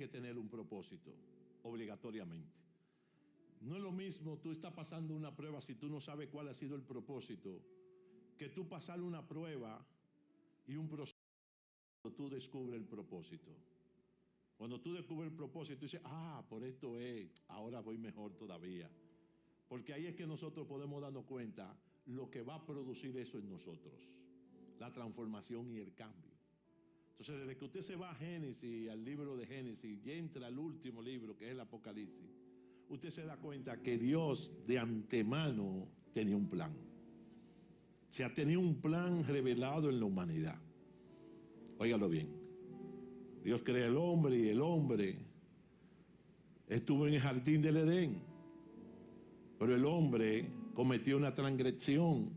que tener un propósito, obligatoriamente. No es lo mismo tú estás pasando una prueba si tú no sabes cuál ha sido el propósito, que tú pasar una prueba y un proceso, tú descubres el propósito. Cuando tú descubres el propósito, tú dices, por esto es, ahora voy mejor todavía. Porque ahí es que nosotros podemos darnos cuenta lo que va a producir eso en nosotros, la transformación y el cambio. Entonces, desde que usted se va a Génesis, al libro de Génesis, y entra al último libro, que es el Apocalipsis, usted se da cuenta que Dios de antemano tenía un plan. O sea, tenía un plan revelado en la humanidad. Óigalo bien. Dios crea el hombre y el hombre estuvo en el jardín del Edén. Pero el hombre cometió una transgresión.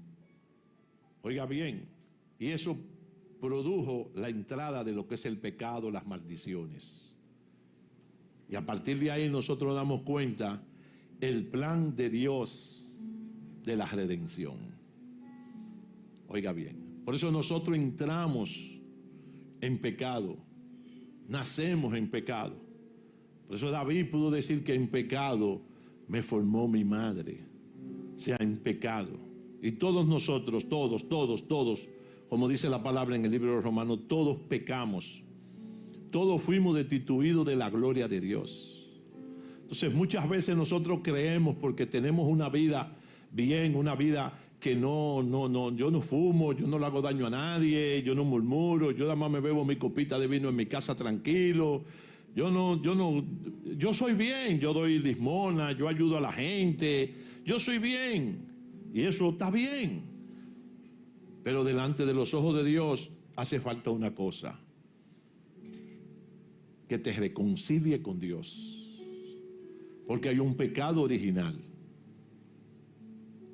Oiga bien. Y eso produjo la entrada de lo que es el pecado, las maldiciones. Y a partir de ahí nosotros damos cuenta el plan de Dios de la redención. Oiga bien. Por eso nosotros entramos en pecado. Nacemos en pecado. Por eso David pudo decir que en pecado me formó mi madre. O sea, en pecado. Y todos nosotros, todos, como dice la palabra en el libro de Romanos, todos pecamos. Todos fuimos destituidos de la gloria de Dios. Entonces muchas veces nosotros creemos, porque tenemos una vida bien, una vida que yo no fumo, yo no le hago daño a nadie, yo no murmuro, yo nada más me bebo mi copita de vino en mi casa tranquilo, yo soy bien, yo doy limosna, yo ayudo a la gente, yo soy bien, y eso está bien. Pero delante de los ojos de Dios hace falta una cosa: que te reconcilie con Dios, porque hay un pecado original.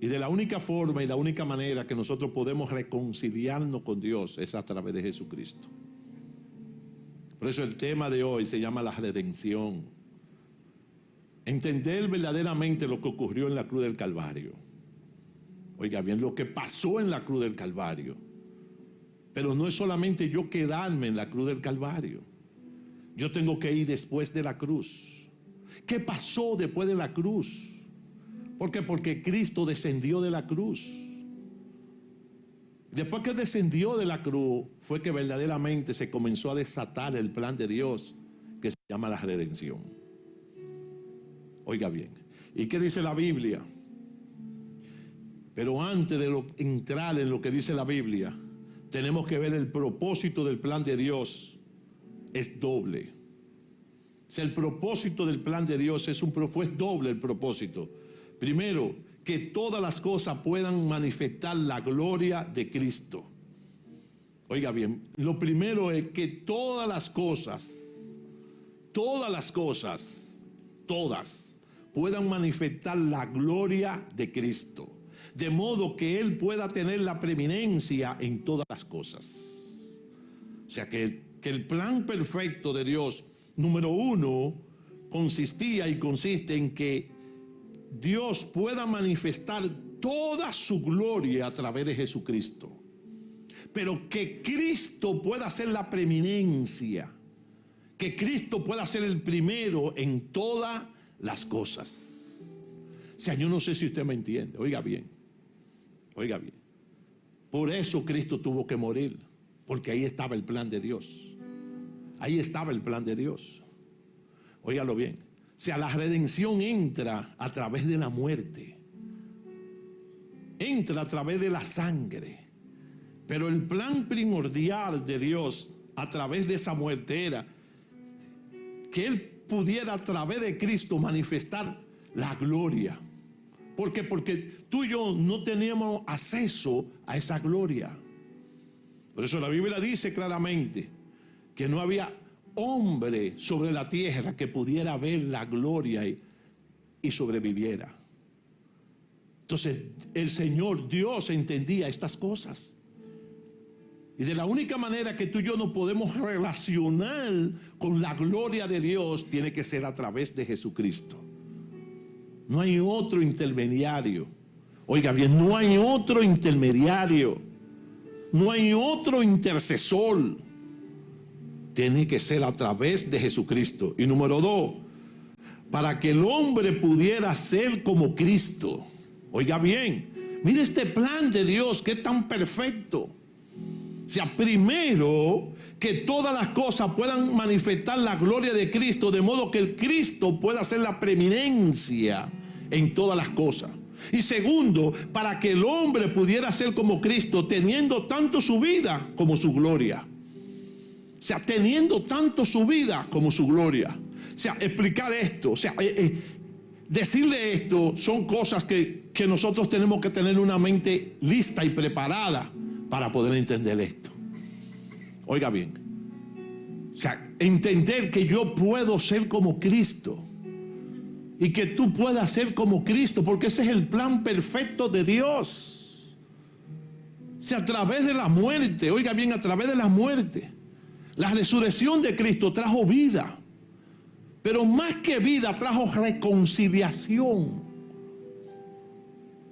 Y de la única forma y la única manera que nosotros podemos reconciliarnos con Dios es a través de Jesucristo. Por eso el tema de hoy se llama la redención. Entender verdaderamente lo que ocurrió en la cruz del Calvario. Oiga bien, lo que pasó en la cruz del Calvario. Pero no es solamente yo quedarme en la cruz del Calvario. Yo tengo que ir después de la cruz. ¿Qué pasó después de la cruz? ¿Por qué? Porque Cristo descendió de la cruz. Después que descendió de la cruz, fue que verdaderamente se comenzó a desatar el plan de Dios, que se llama la redención. Oiga bien. ¿Y qué dice la Biblia? Pero antes de entrar en lo que dice la Biblia, tenemos que ver el propósito del plan de Dios. Es doble. O sea, el propósito del plan de Dios fue doble el propósito. Primero, que todas las cosas puedan manifestar la gloria de Cristo. Oiga bien, lo primero es que todas las cosas, puedan manifestar la gloria de Cristo. De modo que Él pueda tener la preeminencia en todas las cosas. O sea, que el plan perfecto de Dios, número uno, consistía y consiste en que Dios pueda manifestar toda su gloria a través de Jesucristo. Pero que Cristo pueda ser la preeminencia. Que Cristo pueda ser el primero en todas las cosas. O sea, yo no sé si usted me entiende. Oiga bien. Oiga bien. Por eso Cristo tuvo que morir. Porque ahí estaba el plan de Dios. Ahí estaba el plan de Dios. Óigalo bien. O sea, la redención entra a través de la muerte. Entra a través de la sangre. Pero el plan primordial de Dios a través de esa muerte era que Él pudiera a través de Cristo manifestar la gloria. ¿Por qué? Porque tú y yo no teníamos acceso a esa gloria. Por eso la Biblia dice claramente que no había hombre sobre la tierra que pudiera ver la gloria y sobreviviera. Entonces el Señor Dios entendía estas cosas. Y de la única manera que tú y yo nos podemos relacionar con la gloria de Dios tiene que ser a través de Jesucristo. No hay otro intermediario. Oiga bien, no hay otro intermediario. No hay otro intercesor. tiene que ser a través de Jesucristo. Y número 2, para que el hombre pudiera ser como Cristo. Oiga bien, mire este plan de Dios que es tan perfecto. O sea, primero, que todas las cosas puedan manifestar la gloria de Cristo, de modo que el Cristo pueda ser la preeminencia en todas las cosas. Y segundo, para que el hombre pudiera ser como Cristo, teniendo tanto su vida como su gloria. O sea, teniendo tanto su vida como su gloria. O sea, explicar esto, o sea, decirle esto son cosas que nosotros tenemos que tener una mente lista y preparada para poder entender esto. Oiga bien, o sea, entender que yo puedo ser como Cristo y que tú puedas ser como Cristo, porque ese es el plan perfecto de Dios. O sea, a través de la muerte, oiga bien, a través de la muerte, la resurrección de Cristo trajo vida, pero más que vida trajo reconciliación.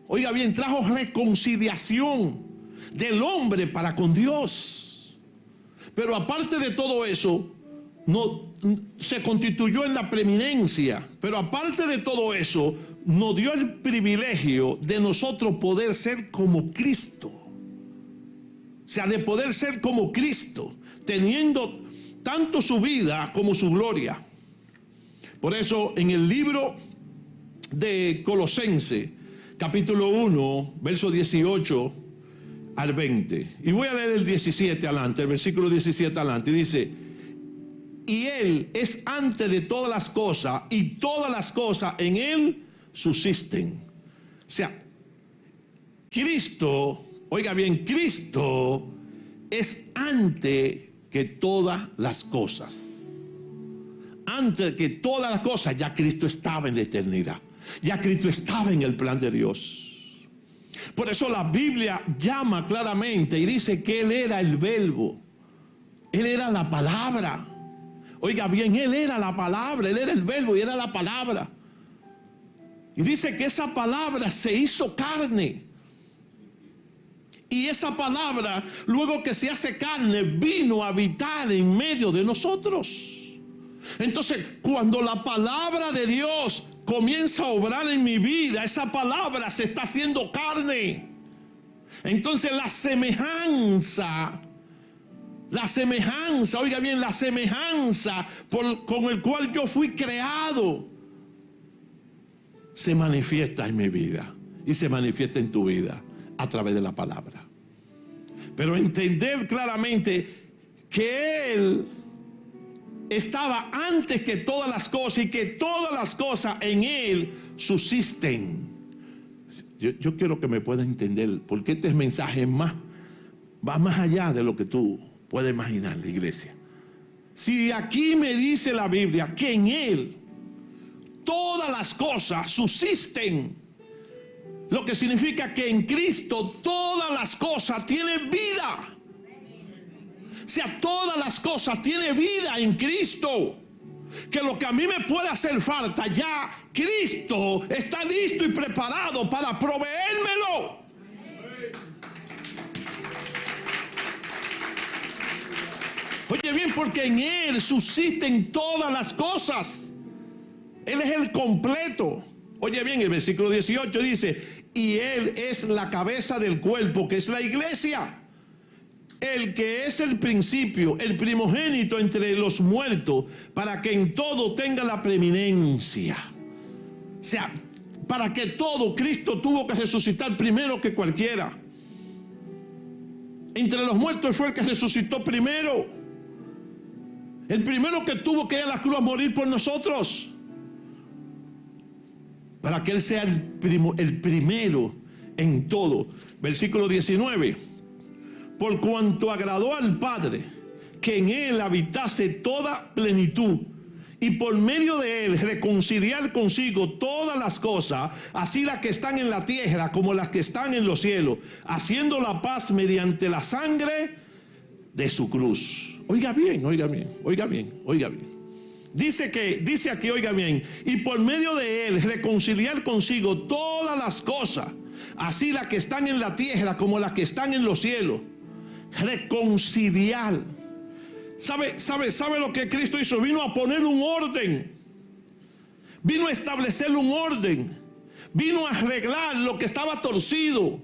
Oiga bien, trajo reconciliación del hombre para con Dios. Pero aparte de todo eso, no se constituyó en la preeminencia. Pero aparte de todo eso, nos dio el privilegio de nosotros poder ser como Cristo. O sea, de poder ser como Cristo, teniendo tanto su vida como su gloria. Por eso en el libro de Colosenses, capítulo 1, verso 18 al 20. Y voy a leer el 17 adelante, el versículo 17 adelante. Dice: y Él es antes de todas las cosas, y todas las cosas en Él subsisten. O sea, Cristo, oiga bien, Cristo es antes que todas las cosas. Antes que todas las cosas, ya Cristo estaba en la eternidad. Ya Cristo estaba en el plan de Dios. Por eso la Biblia llama claramente y dice que Él era el verbo. Él era la palabra. Oiga bien, Él era la palabra, Él era el verbo y era la palabra. Y dice que esa palabra se hizo carne. Y esa palabra, luego que se hace carne, vino a habitar en medio de nosotros. Entonces, cuando la palabra de Dios comienza a obrar en mi vida, esa palabra se está haciendo carne. Entonces la semejanza, oiga bien, la semejanza con el cual yo fui creado, se manifiesta en mi vida y se manifiesta en tu vida a través de la palabra. Pero entender claramente que Él estaba antes que todas las cosas y que todas las cosas en Él subsisten. Yo quiero que me pueda entender, porque este mensaje va más allá de lo que tú puedes imaginar, la iglesia. Si aquí me dice la Biblia que en Él todas las cosas subsisten, lo que significa que en Cristo todas las cosas tienen vida. O sea, todas las cosas tienen vida en Cristo. Que lo que a mí me puede hacer falta, ya Cristo está listo y preparado para proveérmelo. Oye bien, porque en Él subsisten todas las cosas. Él es el completo. Oye bien, el versículo 18 dice: y Él es la cabeza del cuerpo, que es la iglesia. El que es el principio, el primogénito entre los muertos, para que en todo tenga la preeminencia. O sea, para que todo, Cristo tuvo que resucitar primero que cualquiera. Entre los muertos fue el que resucitó primero. El primero que tuvo que ir a la cruz a morir por nosotros. Para que Él sea el primero en todo. Versículo 19. Por cuanto agradó al Padre que en Él habitase toda plenitud, y por medio de Él reconciliar consigo todas las cosas, así las que están en la tierra como las que están en los cielos, haciendo la paz mediante la sangre de su cruz. Oiga bien, oiga bien, oiga bien, oiga bien. Dice aquí, oiga bien, y por medio de Él reconciliar consigo todas las cosas, así las que están en la tierra como las que están en los cielos. Reconciliar. O ¿Sabe lo que Cristo hizo? Vino a poner un orden. Vino a establecer un orden. Vino a arreglar lo que estaba torcido.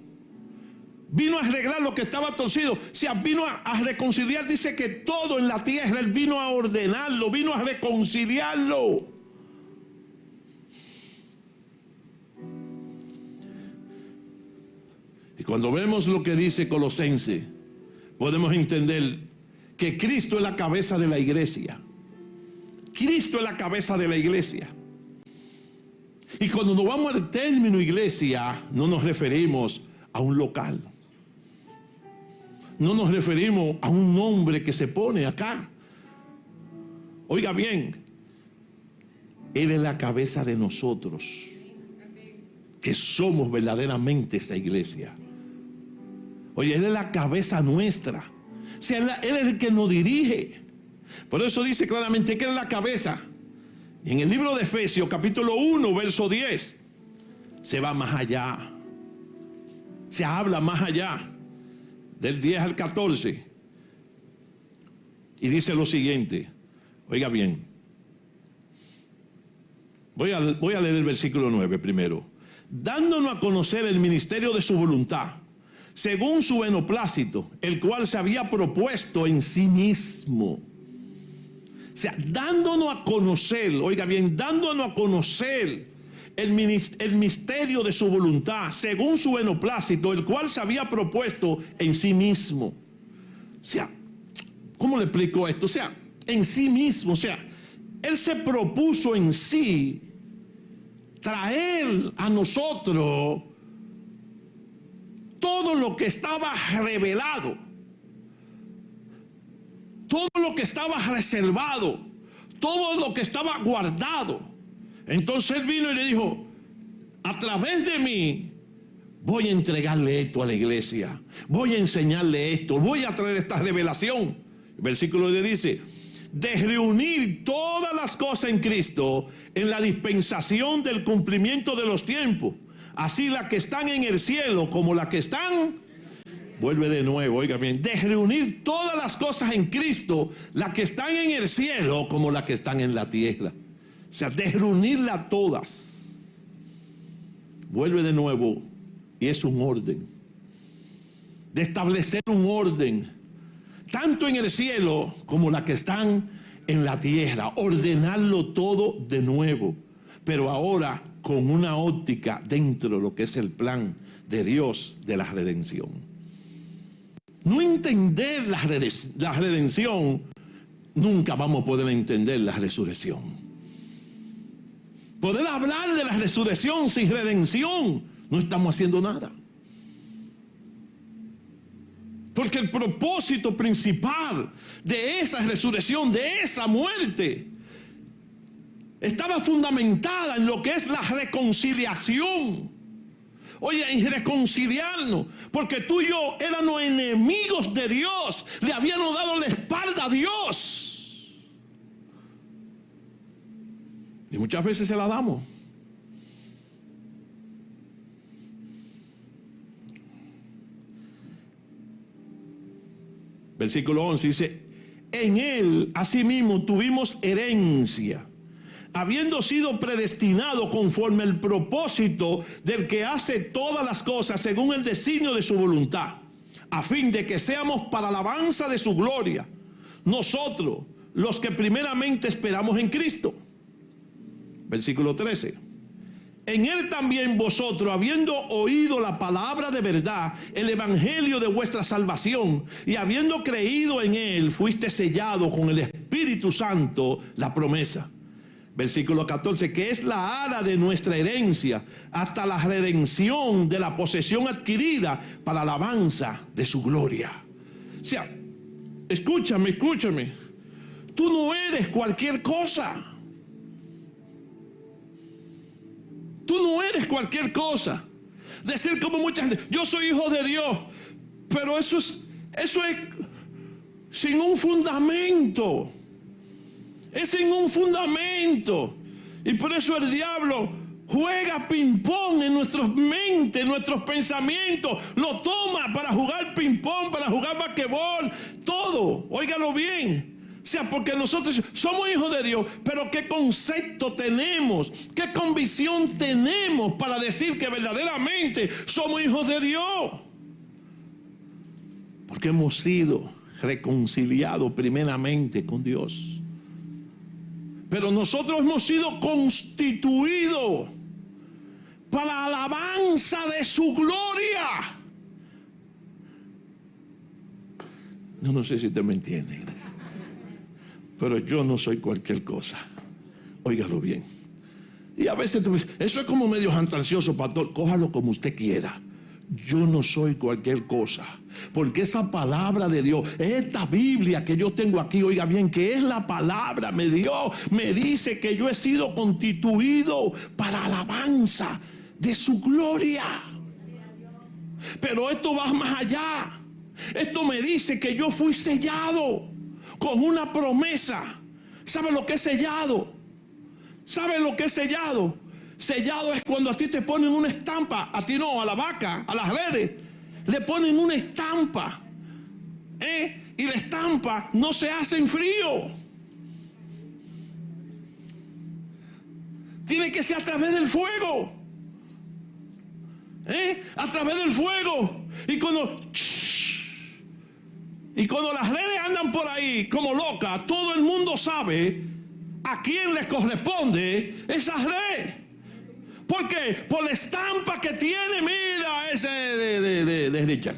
Vino a arreglar lo que estaba torcido. O sea, vino a reconciliar. Dice que todo en la tierra, Él vino a ordenarlo, vino a reconciliarlo. Y cuando vemos lo que dice Colosenses, podemos entender que Cristo es la cabeza de la iglesia. Cristo es la cabeza de la iglesia. Y cuando nos vamos al término iglesia, no nos referimos a un local. No nos referimos a un nombre que se pone acá. Oiga bien, Él es la cabeza de nosotros, que somos verdaderamente esta iglesia. Oye, Él es la cabeza nuestra. O sea, Él es el que nos dirige. Por eso dice claramente que Él es la cabeza. Y en el libro de Efesios, capítulo 1, verso 10, se va más allá. Se habla más allá. Del 10 al 14. Y dice lo siguiente. Oiga bien. Voy a leer el versículo 9 primero. Dándonos a conocer el ministerio de su voluntad, según su beneplácito, el cual se había propuesto en sí mismo. O sea, dándonos a conocer, oiga bien, dándonos a conocer el misterio de su voluntad, según su beneplácito, el cual se había propuesto en sí mismo. O sea, ¿cómo le explico esto? O sea, en sí mismo, o sea, Él se propuso en sí traer a nosotros todo lo que estaba revelado, todo lo que estaba reservado, todo lo que estaba guardado. Entonces Él vino y le dijo: a través de mí voy a entregarle esto a la iglesia, voy a enseñarle esto, voy a traer esta revelación. El versículo le dice: de reunir todas las cosas en Cristo en la dispensación del cumplimiento de los tiempos, así las que están en el cielo como las que están. Vuelve de nuevo, oiga bien, de reunir todas las cosas en Cristo, las que están en el cielo como las que están en la tierra. O sea, de reunirlas todas. Vuelve de nuevo, y es un orden. De establecer un orden, tanto en el cielo como las que están en la tierra. Ordenarlo todo de nuevo, pero ahora con una óptica dentro de lo que es el plan de Dios de la redención. No entender la redención, nunca vamos a poder entender la resurrección. Poder hablar de la resurrección sin redención, no estamos haciendo nada. Porque el propósito principal de esa resurrección, de esa muerte, estaba fundamentada en lo que es la reconciliación. Oye, en reconciliarnos, porque tú y yo éramos enemigos de Dios, le habíamos dado la espalda a Dios. Y muchas veces se la damos. Versículo 11 dice: en Él asimismo tuvimos herencia, habiendo sido predestinado conforme al propósito del que hace todas las cosas según el designio de su voluntad, a fin de que seamos para alabanza de su gloria, nosotros los que primeramente esperamos en Cristo. Versículo 13: en Él también vosotros, habiendo oído la palabra de verdad, el evangelio de vuestra salvación, y habiendo creído en Él, fuiste sellado con el Espíritu Santo, la promesa. Versículo 14: que es la ara de nuestra herencia, hasta la redención de la posesión adquirida para alabanza de su gloria. O sea, escúchame. Tú no eres cualquier cosa. Tú no eres cualquier cosa. Decir como mucha gente: yo soy hijo de Dios. Pero eso es sin un fundamento. Es sin un fundamento. Y por eso el diablo juega ping-pong en nuestras mentes, en nuestros pensamientos. Lo toma para jugar ping-pong, para jugar basquetbol, todo. Óigalo bien. sea, porque nosotros somos hijos de Dios, pero ¿qué concepto tenemos? ¿Qué convicción tenemos para decir que verdaderamente somos hijos de Dios? Porque hemos sido reconciliados primeramente con Dios. Pero nosotros hemos sido constituidos para alabanza de su gloria. Yo no sé si usted me entiende, pero yo no soy cualquier cosa. Óigalo bien. Y a veces tú dices, eso es como medio jactancioso, pastor. Cójalo como usted quiera. Yo no soy cualquier cosa, porque esa palabra de Dios, esta Biblia que yo tengo aquí, oiga bien, que es la palabra de Dios, me dice que yo he sido constituido para alabanza de su gloria. Pero esto va más allá. Esto me dice que yo fui sellado con una promesa. ¿Sabe lo que es sellado? ¿Sabe lo que es sellado? Sellado es cuando a ti te ponen una estampa. A ti no, a la vaca, a las redes. Le ponen una estampa. Y la estampa no se hace en frío. Tiene que ser a través del fuego. A través del fuego. Y cuando las redes andan por ahí como locas, todo el mundo sabe a quién les corresponde esa red. ¿Por qué? Por la estampa que tiene, mira, ese de Richard.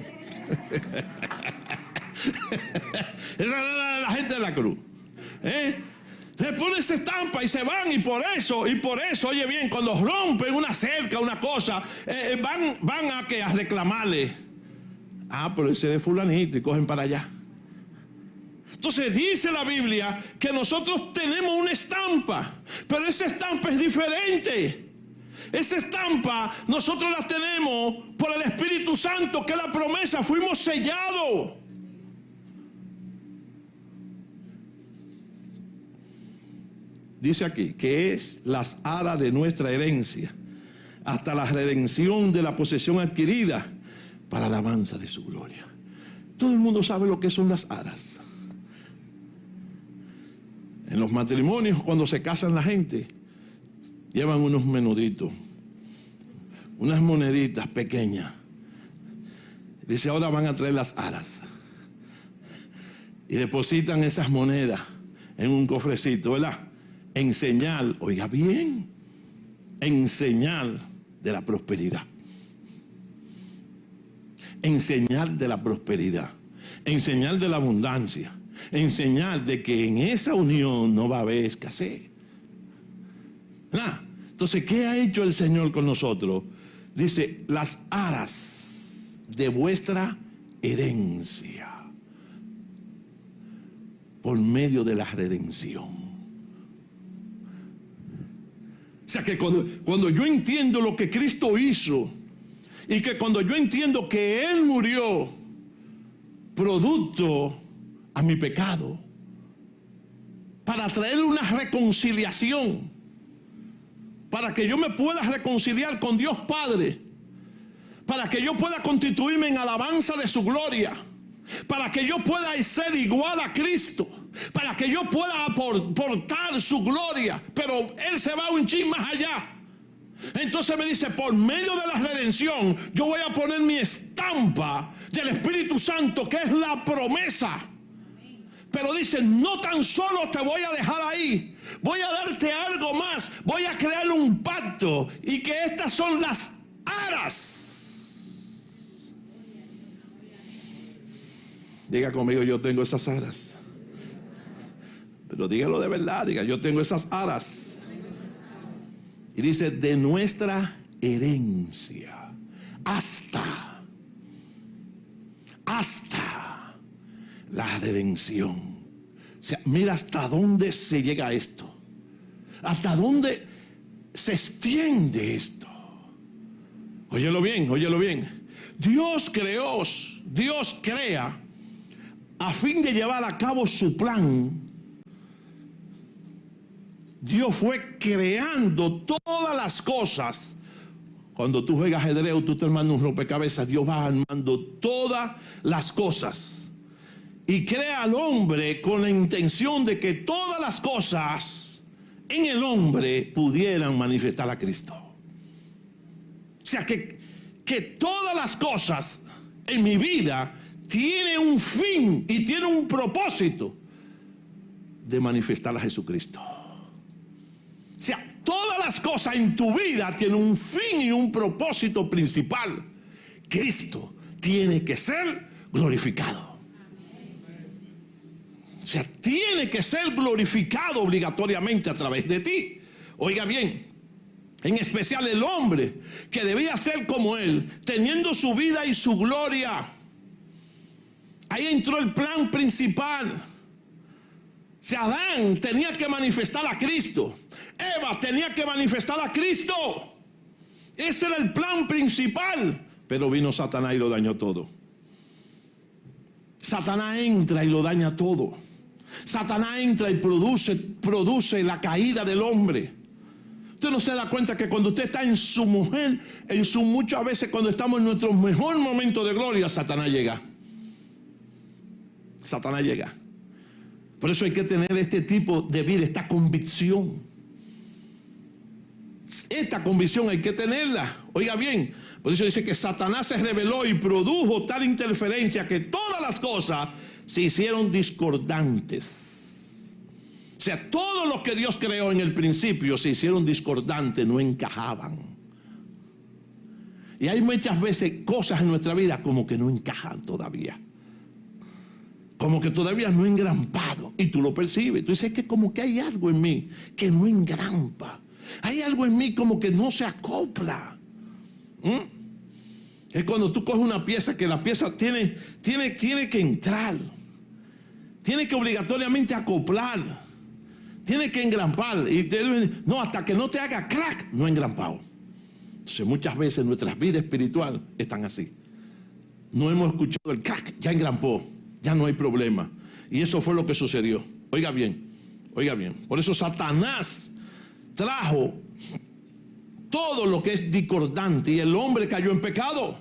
Esa es la gente de la cruz. Le ponen esa estampa y se van, y por eso, oye bien, cuando rompen una cerca, una cosa, van a reclamarle. Pero ese de fulanito, y cogen para allá. Entonces dice la Biblia que nosotros tenemos una estampa, pero esa estampa es diferente. Esa estampa nosotros la tenemos por el Espíritu Santo, que es la promesa. Fuimos sellados. Dice aquí que es las aras de nuestra herencia, hasta la redención de la posesión adquirida, para la alabanza de su gloria. Todo el mundo sabe lo que son las aras. En los matrimonios, cuando se casan la gente, llevan unos menuditos, unas moneditas pequeñas. Dice, ahora van a traer las aras. Y depositan esas monedas en un cofrecito, ¿verdad? En señal, oiga bien, en señal de la prosperidad. En señal de la prosperidad, en señal de la abundancia, en señal de que en esa unión no va a haber escasez. ¿Verdad? Entonces, ¿qué ha hecho el Señor con nosotros? Dice, las aras de vuestra herencia, por medio de la redención. O sea que cuando yo entiendo lo que Cristo hizo, y que cuando yo entiendo que Él murió producto a mi pecado, para traer una reconciliación, para que yo me pueda reconciliar con Dios Padre, para que yo pueda constituirme en alabanza de su gloria, para que yo pueda ser igual a Cristo, para que yo pueda aportar su gloria, pero Él se va un chin más allá. Entonces me dice, por medio de la redención, yo voy a poner mi estampa del Espíritu Santo, que es la promesa. Pero dice, no tan solo te voy a dejar ahí, voy a darte algo más, voy a crear un pacto, y que estas son las aras. Diga conmigo, yo tengo esas aras. Pero dígalo de verdad, diga, yo tengo esas aras. Y dice, de nuestra herencia, hasta la redención. O sea, mira hasta dónde se llega esto, hasta dónde se extiende esto. Óyelo bien, óyelo bien. Dios crea a fin de llevar a cabo su plan. Dios fue creando todas las cosas. Cuando tú juegas ajedrez o tú te armas un rompecabezas, Dios va armando todas las cosas. y crea al hombre con la intención de que todas las cosas en el hombre pudieran manifestar a Cristo. O sea que todas las cosas en mi vida tienen un fin y tienen un propósito de manifestar a Jesucristo. O sea, todas las cosas en tu vida tienen un fin y un propósito principal. Cristo tiene que ser glorificado. O sea, tiene que ser glorificado obligatoriamente a través de ti. Oiga bien, en especial el hombre que debía ser como él, teniendo su vida y su gloria. Ahí entró el plan principal. O sea, Adán tenía que manifestar a Cristo. Eva tenía que manifestar a Cristo. Ese era el plan principal. Pero vino Satanás y lo dañó todo. Satanás entra y lo daña todo. Satanás entra y produce la caída del hombre. Usted no se da cuenta que cuando usted está en su mujer, muchas veces cuando estamos en nuestro mejor momento de gloria, Satanás llega. Satanás llega. Por eso hay que tener este tipo de vida, esta convicción. Esta convicción hay que tenerla. Oiga bien, por eso dice que Satanás se rebeló y produjo tal interferencia que todas las cosas se hicieron discordantes. O sea, todo lo que Dios creó en el principio se hicieron discordantes, no encajaban. Y hay muchas veces cosas en nuestra vida como que no encajan todavía. Como que todavía no engrampado. Y tú lo percibes. Tú dices que como que hay algo en mí que no engrampa. Hay algo en mí como que no se acopla. Es cuando tú coges una pieza que la pieza tiene que entrar. Tiene que obligatoriamente acoplar. Tiene que engrampar. Y no, hasta que no te haga crack, no engrampado. Entonces muchas veces nuestras vidas espirituales están así. No hemos escuchado el crack, ya engrampó. Ya no hay problema. Y eso fue lo que sucedió. Oiga bien, oiga bien. Por eso Satanás trajo todo lo que es discordante y el hombre cayó en pecado.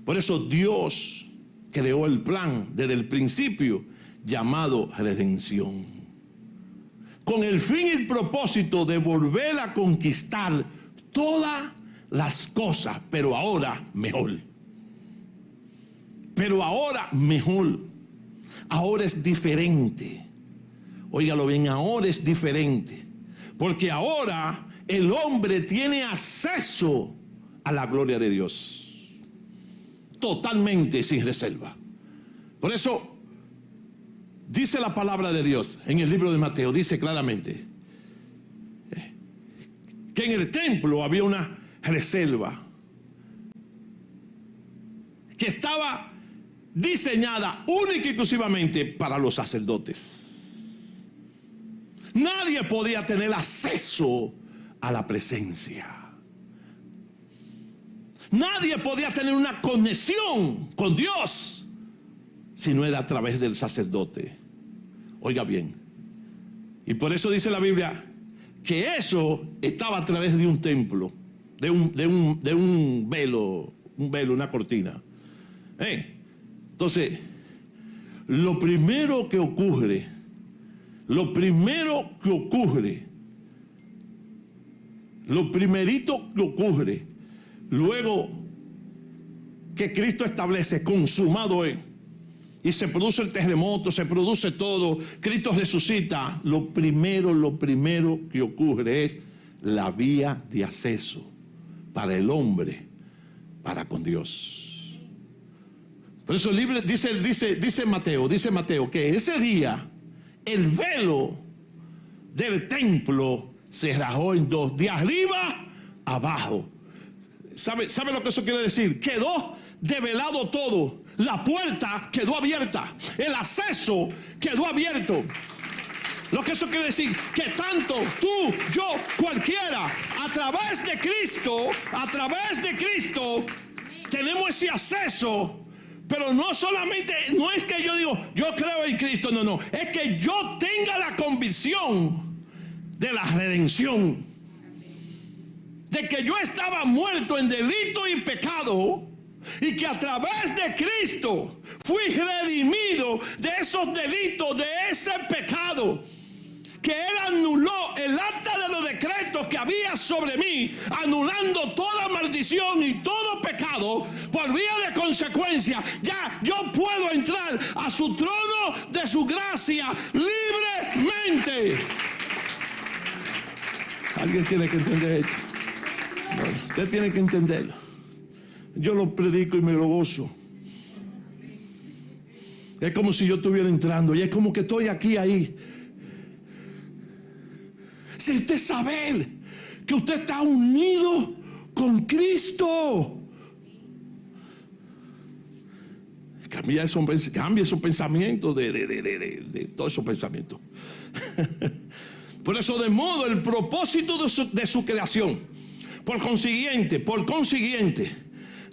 Por eso Dios creó el plan desde el principio llamado redención, con el fin y el propósito de volver a conquistar todas las cosas, pero ahora mejor. Pero ahora mejor. Ahora es diferente. Óigalo bien, ahora es diferente. Porque ahora el hombre tiene acceso a la gloria de Dios. Totalmente sin reserva. Por eso dice la palabra de Dios en el libro de Mateo, dice claramente que en el templo había una reserva que estaba diseñada única y exclusivamente para los sacerdotes. Nadie podía tener acceso a la presencia. Nadie podía tener una conexión con Dios si no era a través del sacerdote. Oiga bien. Y por eso dice la Biblia que eso estaba a través de un templo, de un velo, una cortina. Entonces, lo primerito que ocurre, luego que Cristo establece, consumado es, y se produce el terremoto, se produce todo, Cristo resucita, lo primero que ocurre es la vía de acceso para el hombre, para con Dios. Por eso el libro dice Mateo que ese día el velo del templo se rajó en dos, de arriba a abajo. ¿Sabe lo que eso quiere decir? Quedó develado todo. La puerta quedó abierta. El acceso quedó abierto. Lo que eso quiere decir, que tanto tú, yo, cualquiera, a través de Cristo, tenemos ese acceso. Pero no solamente, no es que yo digo, yo creo en Cristo, no, es que yo tenga la convicción de la redención, de que yo estaba muerto en delito y pecado, y que a través de Cristo fui redimido de esos delitos, de ese pecado, que Él anuló el acta de los decretos que había sobre mí, anulando toda maldición y todo pecado. Por vía de consecuencia, ya yo puedo entrar a su trono de su gracia libremente. Alguien tiene que entender esto. Bueno, usted tiene que entenderlo. Yo lo predico y me lo gozo. Es como si yo estuviera entrando y es como que estoy aquí, ahí. Si usted sabe que usted está unido con Cristo, cambia esos pensamientos de todos esos pensamientos. Por eso, de modo, el propósito de su creación. Por consiguiente,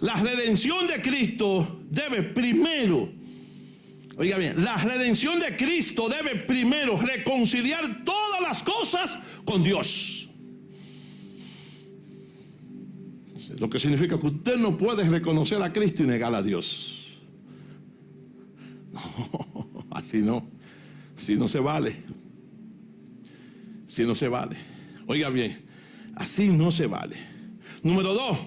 la redención de Cristo debe primero, oiga bien, la redención de Cristo debe primero reconciliar todas las cosas con Dios. Lo que significa que usted no puede reconocer a Cristo y negar a Dios. No, así no. Si no se vale. Si no se vale. Oiga bien, así no se vale. Número 2,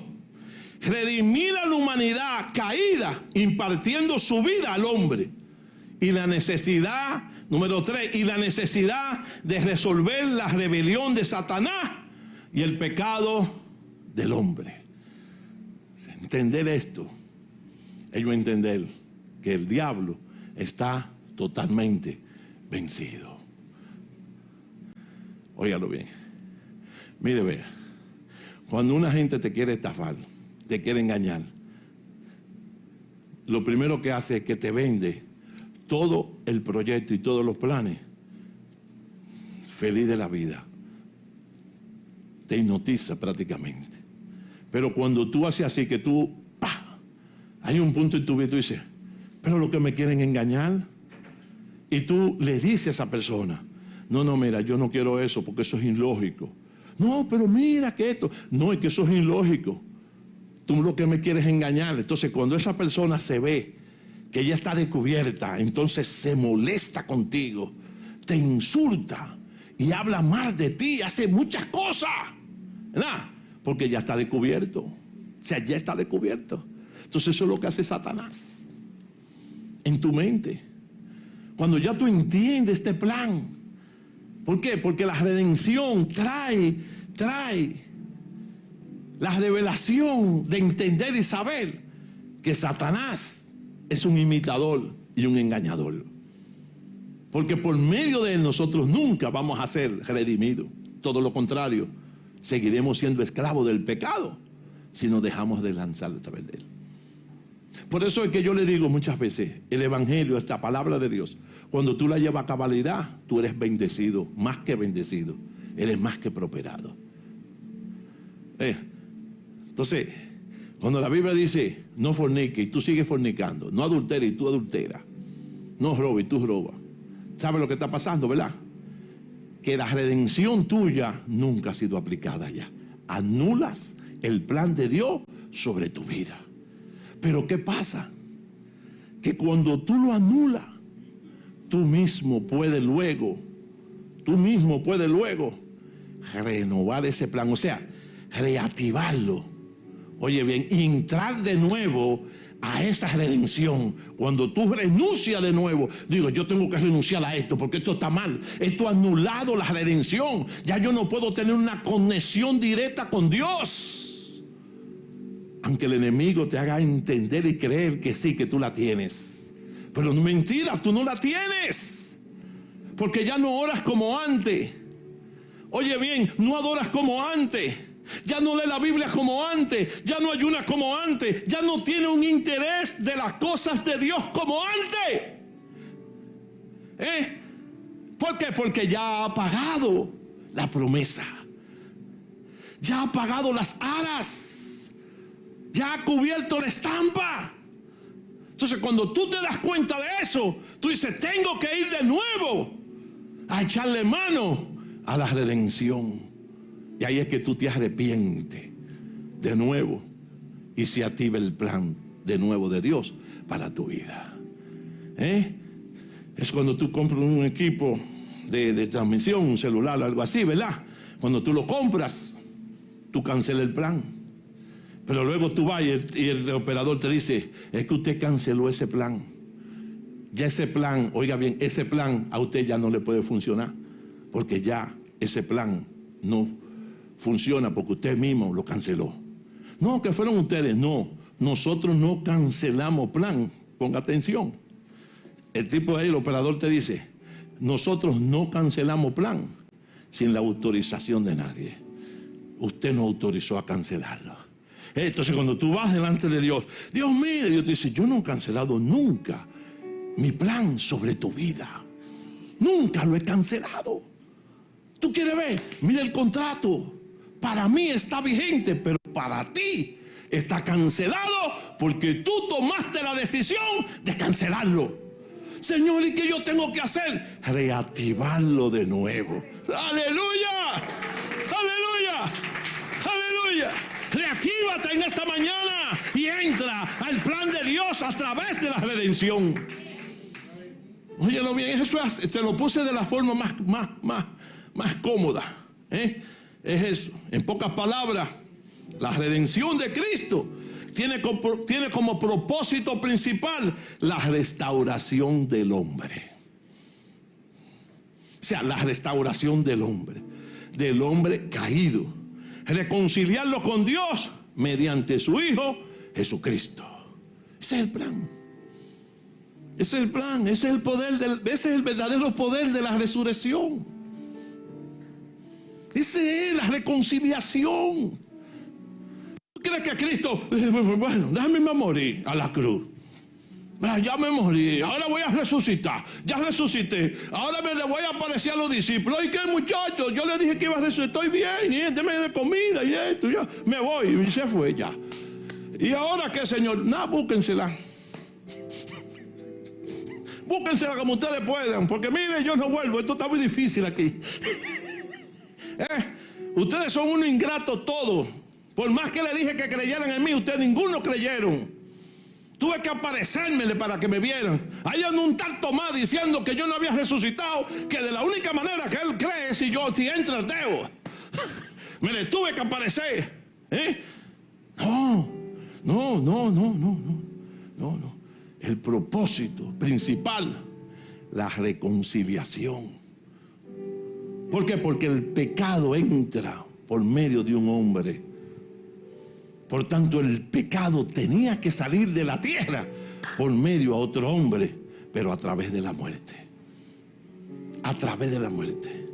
redimir a la humanidad caída, impartiendo su vida al hombre. Y la necesidad, número 3, y la necesidad de resolver la rebelión de Satanás y el pecado del hombre. Entender esto, ellos entender que el diablo está totalmente vencido. Óigalo bien. Mire, vea. Cuando una gente te quiere estafar, te quiere engañar, lo primero que hace es que te vende todo el proyecto y todos los planes. Feliz de la vida. Te hipnotiza prácticamente. Pero cuando tú haces así, que tú, ¡pah!, hay un punto en tu vida y tú dices, pero lo que me quieren engañar. Y tú le dices a esa persona, no, mira, yo no quiero eso porque eso es ilógico. No, pero mira que esto, no, es que eso es ilógico. Tú lo que me quieres engañar. Entonces, cuando esa persona se ve que ella está descubierta, entonces se molesta contigo, te insulta y habla mal de ti, hace muchas cosas, ¿verdad? Porque ya está descubierto. O sea, ya está descubierto. Entonces eso es lo que hace Satanás en tu mente. Cuando ya tú entiendes este plan. ¿Por qué? Porque la redención trae la revelación de entender y saber que Satanás es un imitador y un engañador. Porque por medio de él nosotros nunca vamos a ser redimidos. Todo lo contrario, seguiremos siendo esclavos del pecado si nos dejamos de lanzar a través de él. Por eso es que yo le digo muchas veces, el evangelio, esta palabra de Dios, cuando tú la llevas a cabalidad, tú eres bendecido, más que bendecido, eres más que prosperado. Entonces, cuando la Biblia dice, no fornique y tú sigues fornicando, no adulteres y tú adulteras, no robes y tú robas, ¿sabes lo que está pasando, verdad? Que la redención tuya nunca ha sido aplicada ya. Anulas el plan de Dios sobre tu vida. Pero ¿qué pasa? Que cuando tú lo anulas, tú mismo puedes luego renovar ese plan, o sea, reactivarlo. Oye bien, entrar de nuevo a esa redención. Cuando tú renuncias de nuevo, digo, yo tengo que renunciar a esto porque esto está mal. Esto ha anulado la redención. Ya yo no puedo tener una conexión directa con Dios. Aunque el enemigo te haga entender y creer que sí, que tú la tienes. Pero mentira, tú no la tienes. Porque ya no oras como antes. Oye bien, no adoras como antes. Ya no lees la Biblia como antes. Ya no ayunas como antes. Ya no tienes un interés de las cosas de Dios como antes. ¿Por qué? Porque ya ha pagado la promesa. Ya ha pagado las aras. Ya ha cubierto la estampa. Entonces cuando tú te das cuenta de eso, tú dices, tengo que ir de nuevo a echarle mano a la redención. Y ahí es que tú te arrepientes de nuevo y se activa el plan de nuevo de Dios para tu vida. Es cuando tú compras un equipo de transmisión, un celular, algo así, ¿verdad? Cuando tú lo compras, tú cancelas el plan. Pero luego tú vas y el operador te dice, es que usted canceló ese plan. Ya ese plan, oiga bien, ese plan a usted ya no le puede funcionar. Porque ya ese plan no funciona porque usted mismo lo canceló. No, que fueron ustedes. No, nosotros no cancelamos plan. Ponga atención. El tipo de ahí, el operador te dice, nosotros no cancelamos plan sin la autorización de nadie. Usted no autorizó a cancelarlo. Entonces cuando tú vas delante de Dios, Dios mire, Dios te dice, yo no he cancelado nunca mi plan sobre tu vida. Nunca lo he cancelado. ¿Tú quieres ver? Mira el contrato. Para mí está vigente, pero para ti está cancelado porque tú tomaste la decisión de cancelarlo. Señor, ¿y qué yo tengo que hacer? Reactivarlo de nuevo. ¡Aleluya! ¡Aleluya! ¡Aleluya! Reactívate en esta mañana y entra al plan de Dios a través de la redención. Óyelo bien, eso te lo puse de la forma más cómoda. Es eso. En pocas palabras, la redención de Cristo tiene como propósito principal la restauración del hombre. O sea, la restauración del hombre caído. Reconciliarlo con Dios mediante su Hijo Jesucristo. Ese es el plan. Ese es el plan, ese es el poder, ese es el verdadero poder de la resurrección. Esa es la reconciliación. ¿Tú crees que Cristo, bueno, déjame morir a la cruz? Ya me morí, ahora voy a resucitar. Ya resucité, ahora me le voy a aparecer a los discípulos. ¿Y qué, muchachos? Yo le dije que iba a resucitar, estoy bien, deme de comida y esto, ya me voy. Y se fue ya. ¿Y ahora qué, Señor? Nada, búsquensela. Búsquensela como ustedes puedan, porque miren, yo no vuelvo, esto está muy difícil aquí. Ustedes son unos ingratos todos. Por más que le dije que creyeran en mí, ustedes ninguno creyeron. Tuve que aparecérmele para que me vieran. Hay un tal Tomás diciendo que yo no había resucitado, que de la única manera que él cree es si entra el dedo. Me le tuve que aparecer. No. El propósito principal, la reconciliación. ¿Por qué? Porque el pecado entra por medio de un hombre. Por tanto, el pecado tenía que salir de la tierra por medio a otro hombre, pero a través de la muerte. A través de la muerte.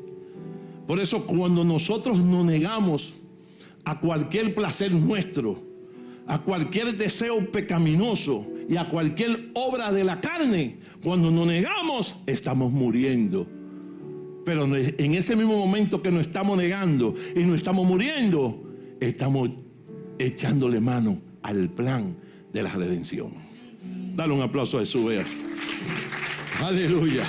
Por eso, cuando nosotros nos negamos a cualquier placer nuestro, a cualquier deseo pecaminoso y a cualquier obra de la carne, cuando nos negamos, estamos muriendo. Pero en ese mismo momento que nos estamos negando y nos estamos muriendo, estamos echándole mano al plan de la redención. Dale un aplauso a Jesús, vea. Aleluya.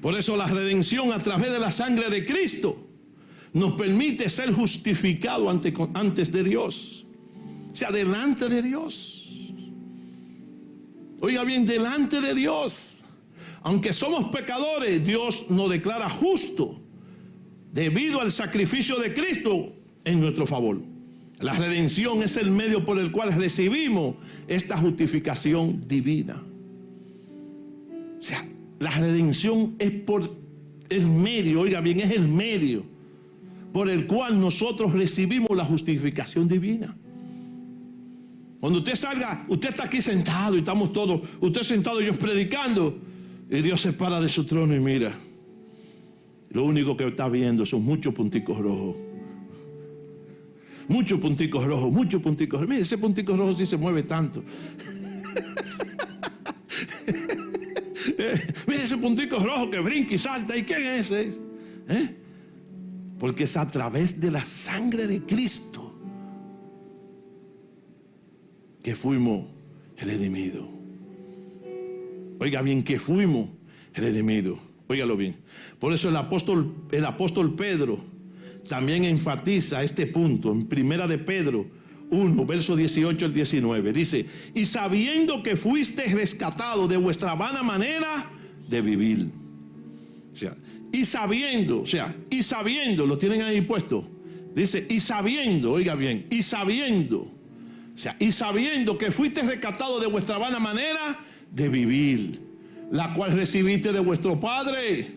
Por eso la redención a través de la sangre de Cristo nos permite ser justificados antes de Dios. O sea, delante de Dios. Oiga bien, delante de Dios. Aunque somos pecadores, Dios nos declara justo debido al sacrificio de Cristo en nuestro favor. La redención es el medio por el cual recibimos esta justificación divina. O sea, la redención es por el medio, oiga bien, es el medio por el cual nosotros recibimos la justificación divina. Cuando usted salga, usted está aquí sentado y estamos todos, usted sentado y yo predicando, y Dios se para de su trono y mira. Lo único que está viendo son muchos punticos rojos. Muchos punticos rojos, muchos punticos rojos. Mire, ese puntico rojo sí se mueve tanto. Mire ese puntico rojo que brinca y salta. ¿Y quién es ese? Porque es a través de la sangre de Cristo que fuimos redimidos. Oiga bien, que fuimos redimidos. Óigalo bien. Por eso el apóstol Pedro también enfatiza este punto en Primera de Pedro 1, verso 18 al 19. Dice, y sabiendo que fuiste rescatado de vuestra vana manera de vivir. O sea, y sabiendo, lo tienen ahí puesto. Dice, y sabiendo, oiga bien, y sabiendo que fuiste rescatado de vuestra vana manera de vivir, la cual recibiste de vuestro Padre,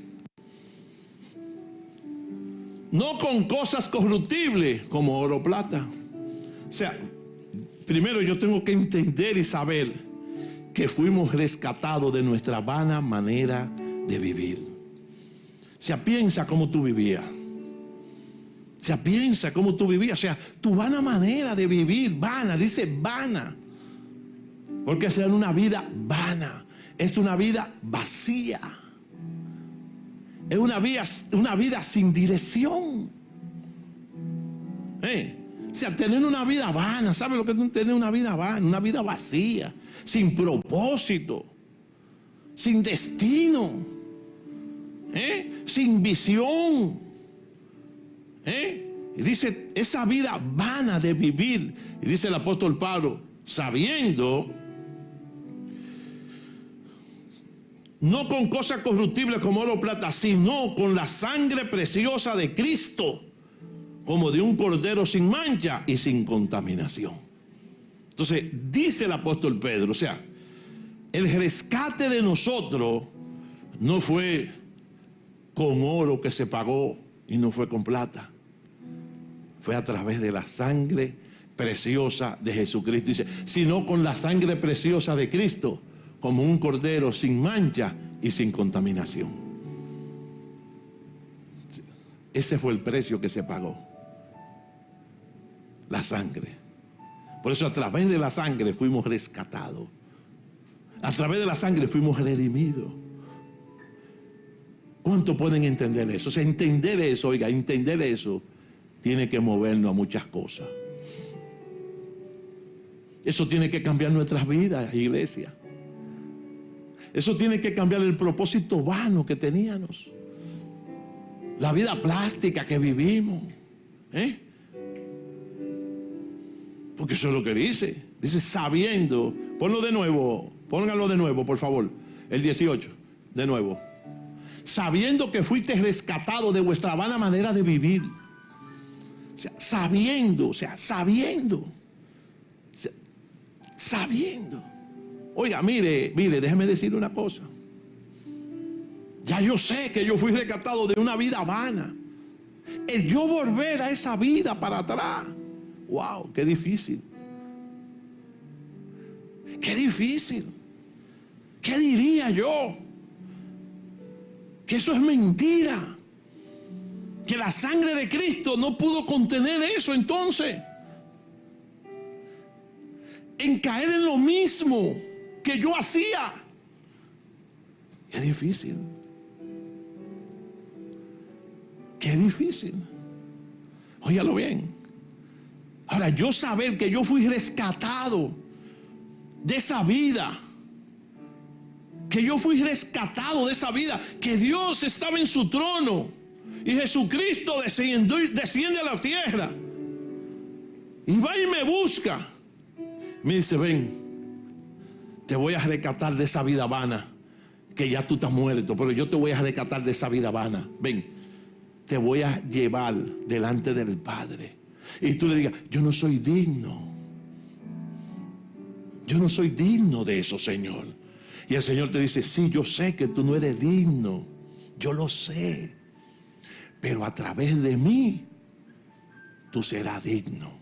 no con cosas corruptibles como oro o plata. O sea, primero yo tengo que entender y saber que fuimos rescatados de nuestra vana manera de vivir. O sea, piensa cómo tú vivías. O sea, piensa cómo tú vivías. O sea, tu vana manera de vivir, vana, dice vana. Porque es una vida vana. Es una vida vacía. Es una vida sin dirección. O sea, tener una vida vana. ¿Sabe lo que es tener una vida vana? Una vida vacía, sin propósito, sin destino, sin visión. Y dice, esa vida vana de vivir. Y dice el apóstol Pablo, sabiendo, no con cosas corruptibles como oro o plata, sino con la sangre preciosa de Cristo, como de un cordero sin mancha y sin contaminación. Entonces, dice el apóstol Pedro, o sea, el rescate de nosotros no fue con oro que se pagó y no fue con plata. Fue a través de la sangre preciosa de Jesucristo. Dice, sino con la sangre preciosa de Cristo, como un cordero sin mancha y sin contaminación. Ese fue el precio que se pagó. La sangre. Por eso a través de la sangre fuimos rescatados. A través de la sangre fuimos redimidos. ¿Cuánto pueden entender eso? O sea, entender eso, oiga, entender eso tiene que movernos a muchas cosas. Eso tiene que cambiar nuestras vidas, iglesia. Eso tiene que cambiar el propósito vano que teníamos. La vida plástica que vivimos. Porque eso es lo que dice. Dice sabiendo. Póngalo de nuevo, por favor. El 18, de nuevo. Sabiendo que fuiste rescatado de vuestra vana manera de vivir. O sea, sabiendo. Oiga, mire, déjeme decirle una cosa. Ya yo sé que yo fui rescatado de una vida vana. El yo volver a esa vida para atrás. Wow, qué difícil. Qué difícil. ¿Qué diría yo? Que eso es mentira. Que la sangre de Cristo no pudo contener eso entonces. En caer en lo mismo que yo hacía. Qué difícil. Qué difícil. Óigalo bien. Ahora, yo saber que yo fui rescatado de esa vida. Que yo fui rescatado de esa vida. Que Dios estaba en su trono. Y Jesucristo desciende a la tierra. Y va y me busca. Me dice, ven, te voy a rescatar de esa vida vana. Que ya tú estás muerto, pero yo te voy a rescatar de esa vida vana. Ven, te voy a llevar delante del Padre. Y tú le digas, yo no soy digno. Yo no soy digno de eso, Señor. Y el Señor te dice, sí, yo sé que tú no eres digno. Yo lo sé. Pero a través de mí, tú serás digno.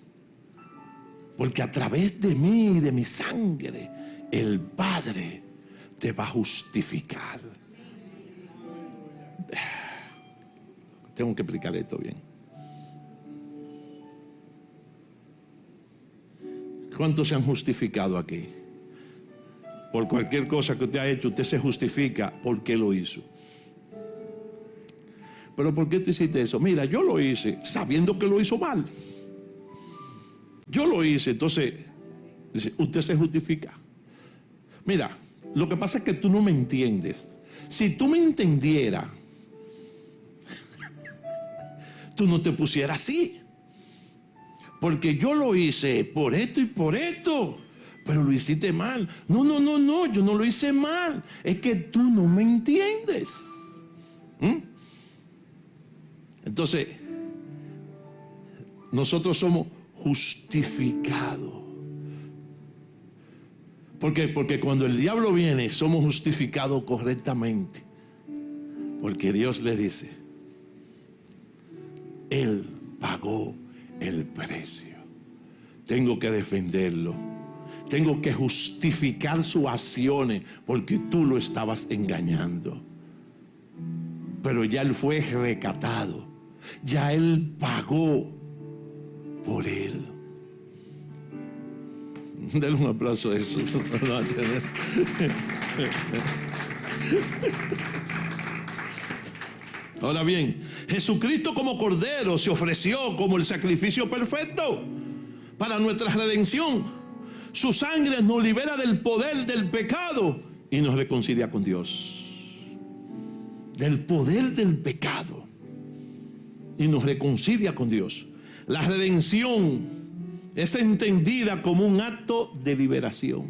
Porque a través de mí y de mi sangre, el Padre te va a justificar. Tengo que explicar esto bien. ¿Cuántos se han justificado aquí? Por cualquier cosa que usted ha hecho, usted se justifica porque lo hizo. ¿Pero por qué tú hiciste eso? Mira, yo lo hice sabiendo que lo hizo mal. Yo lo hice, entonces usted se justifica. Mira, lo que pasa es que tú no me entiendes. Si tú me entendieras, tú no te pusieras así. Porque yo lo hice por esto y por esto, pero lo hiciste mal. No, yo no lo hice mal. Es que tú no me entiendes. Entonces, nosotros somos justificados. ¿Por qué? Porque cuando el diablo viene, somos justificados correctamente. Porque Dios le dice, Él pagó el precio. Tengo que defenderlo. Tengo que justificar sus acciones porque tú lo estabas engañando. Pero ya Él fue rescatado. Ya Él pagó por Él. Denle un aplauso a eso. Ahora bien, Jesucristo como Cordero se ofreció como el sacrificio perfecto para nuestra redención. Su sangre nos libera del poder del pecado y nos reconcilia con Dios. Del poder del pecado y nos reconcilia con Dios. La redención es entendida como un acto de liberación.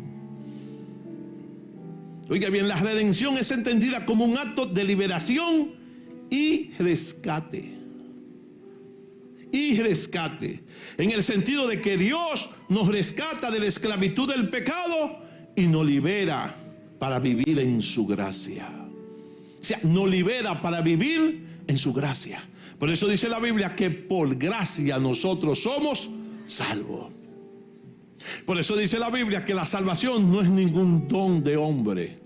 Oiga bien, la redención es entendida como un acto de liberación y rescate. Y rescate. En el sentido de que Dios nos rescata de la esclavitud del pecado y nos libera para vivir en su gracia. O sea, nos libera para vivir en su gracia. Por eso dice la Biblia que por gracia nosotros somos salvos. Por eso dice la Biblia que la salvación no es ningún don de hombre.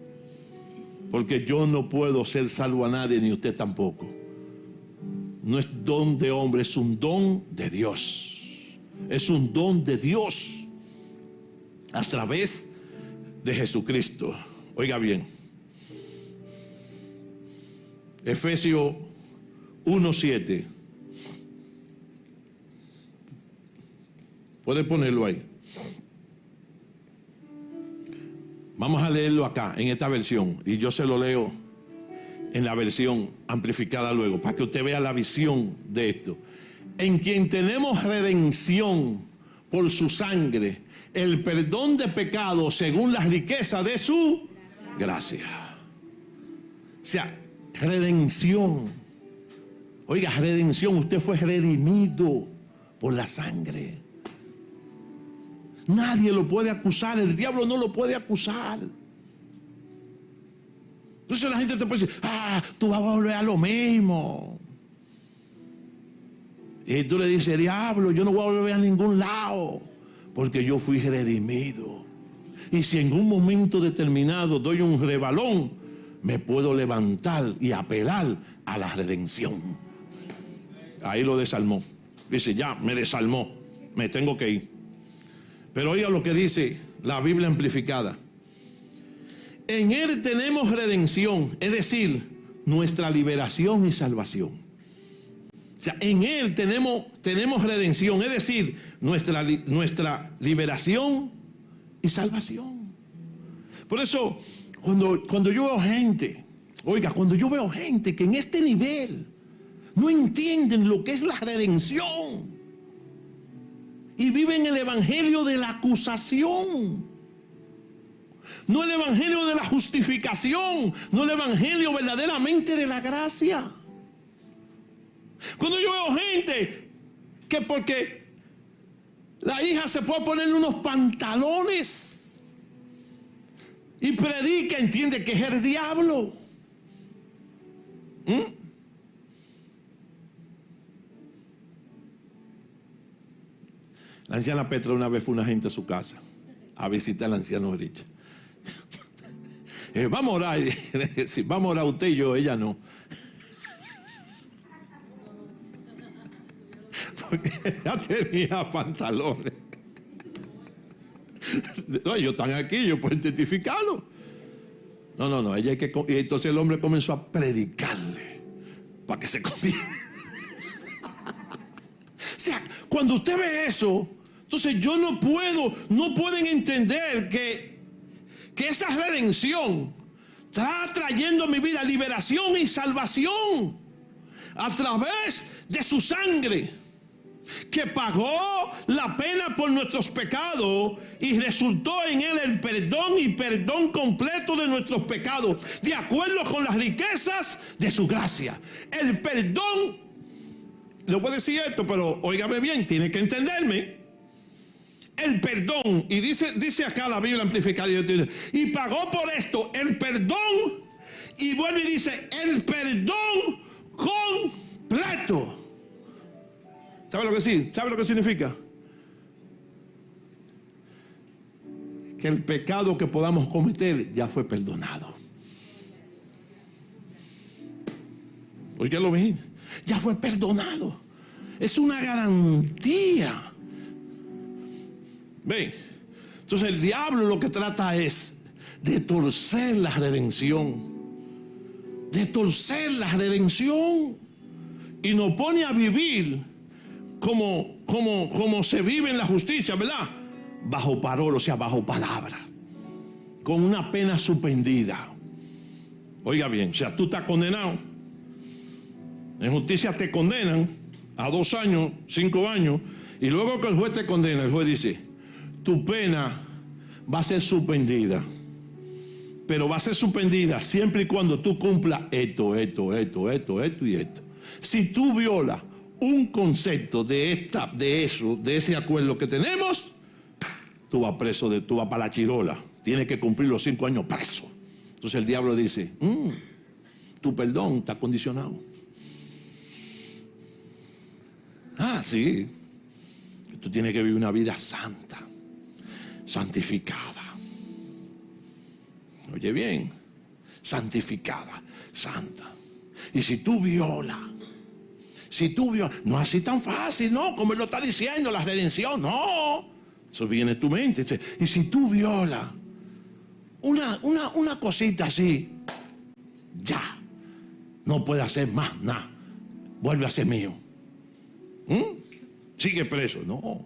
Porque yo no puedo ser salvo a nadie, ni usted tampoco. No es don de hombre, es un don de Dios. Es un don de Dios a través de Jesucristo. Oiga bien, Efesios 1:7. Puede ponerlo ahí. Vamos a leerlo acá, en esta versión. Y yo se lo leo en la versión amplificada luego, para que usted vea la visión de esto. En quien tenemos redención por su sangre, el perdón de pecados según las riquezas de su gracia. O sea, redención. Oiga, redención, usted fue redimido por la sangre. Nadie lo puede acusar, el diablo no lo puede acusar. Entonces la gente te puede decir, tú vas a volver a lo mismo. Y tú le dices, diablo, yo no voy a volver a ningún lado, porque yo fui redimido. Y si en un momento determinado doy un rebalón, me puedo levantar y apelar a la redención. Ahí lo desalmó. Dice, ya me desalmó, me tengo que ir. Pero oiga lo que dice la Biblia amplificada. En Él tenemos redención, es decir, nuestra liberación y salvación. O sea, en Él tenemos redención, es decir, nuestra liberación y salvación. Por eso, cuando yo veo gente, oiga, cuando yo veo gente que en este nivel no entienden lo que es la redención y viven el evangelio de la acusación, no el evangelio de la justificación, no el evangelio verdaderamente de la gracia. Cuando yo veo gente que porque la hija se puede poner unos pantalones y predica, entiende que es el diablo. La anciana Petra una vez fue una gente a su casa a visitar al anciano Richard. Vamos a orar. Sí, vamos a orar usted y yo, ella no. Porque ella tenía pantalones. No, ellos están aquí, yo puedo identificarlo. No, ella hay que. Y entonces el hombre comenzó a predicarle para que se comiera. O sea, cuando usted ve eso, entonces yo no pueden entender que esa redención está trayendo a mi vida liberación y salvación. a través de su sangre, que pagó la pena por nuestros pecados y resultó en él el perdón y perdón completo de nuestros pecados, de acuerdo con las riquezas de su gracia. El perdón, le voy a decir esto, pero óigame bien, tiene que entenderme. El perdón, y dice acá la Biblia amplificada, y pagó por esto el perdón, y vuelve y dice el perdón completo. ¿Sabe lo que sí? ¿Sabe lo que significa? Que el pecado que podamos cometer ya fue perdonado. Oye, lo vi, ya fue perdonado. Es una garantía. ¿Ven? Entonces el diablo lo que trata es de torcer la redención. De torcer la redención. Y nos pone a vivir como se vive en la justicia, ¿verdad? Bajo parol, o sea, bajo palabra. Con una pena suspendida. Oiga bien, o sea, tú estás condenado. En justicia te condenan a 2 años, 5 años. Y luego que el juez te condena, el juez dice: tu pena va a ser suspendida, pero va a ser suspendida siempre y cuando tú cumplas esto y esto. Si tú violas un concepto de ese acuerdo que tenemos, tú vas preso, tú vas para la chirola, tienes que cumplir los 5 años preso. Entonces el diablo dice: tu perdón está condicionado. Sí, tú tienes que vivir una vida santa, santificada. Oye bien, santificada, santa. Y si tú violas, no así tan fácil, no, como él lo está diciendo, la redención, no. Eso viene en tu mente. Y si tú violas una cosita así, ya, no puede hacer más nada, vuelve a ser mío. Sigue preso. No.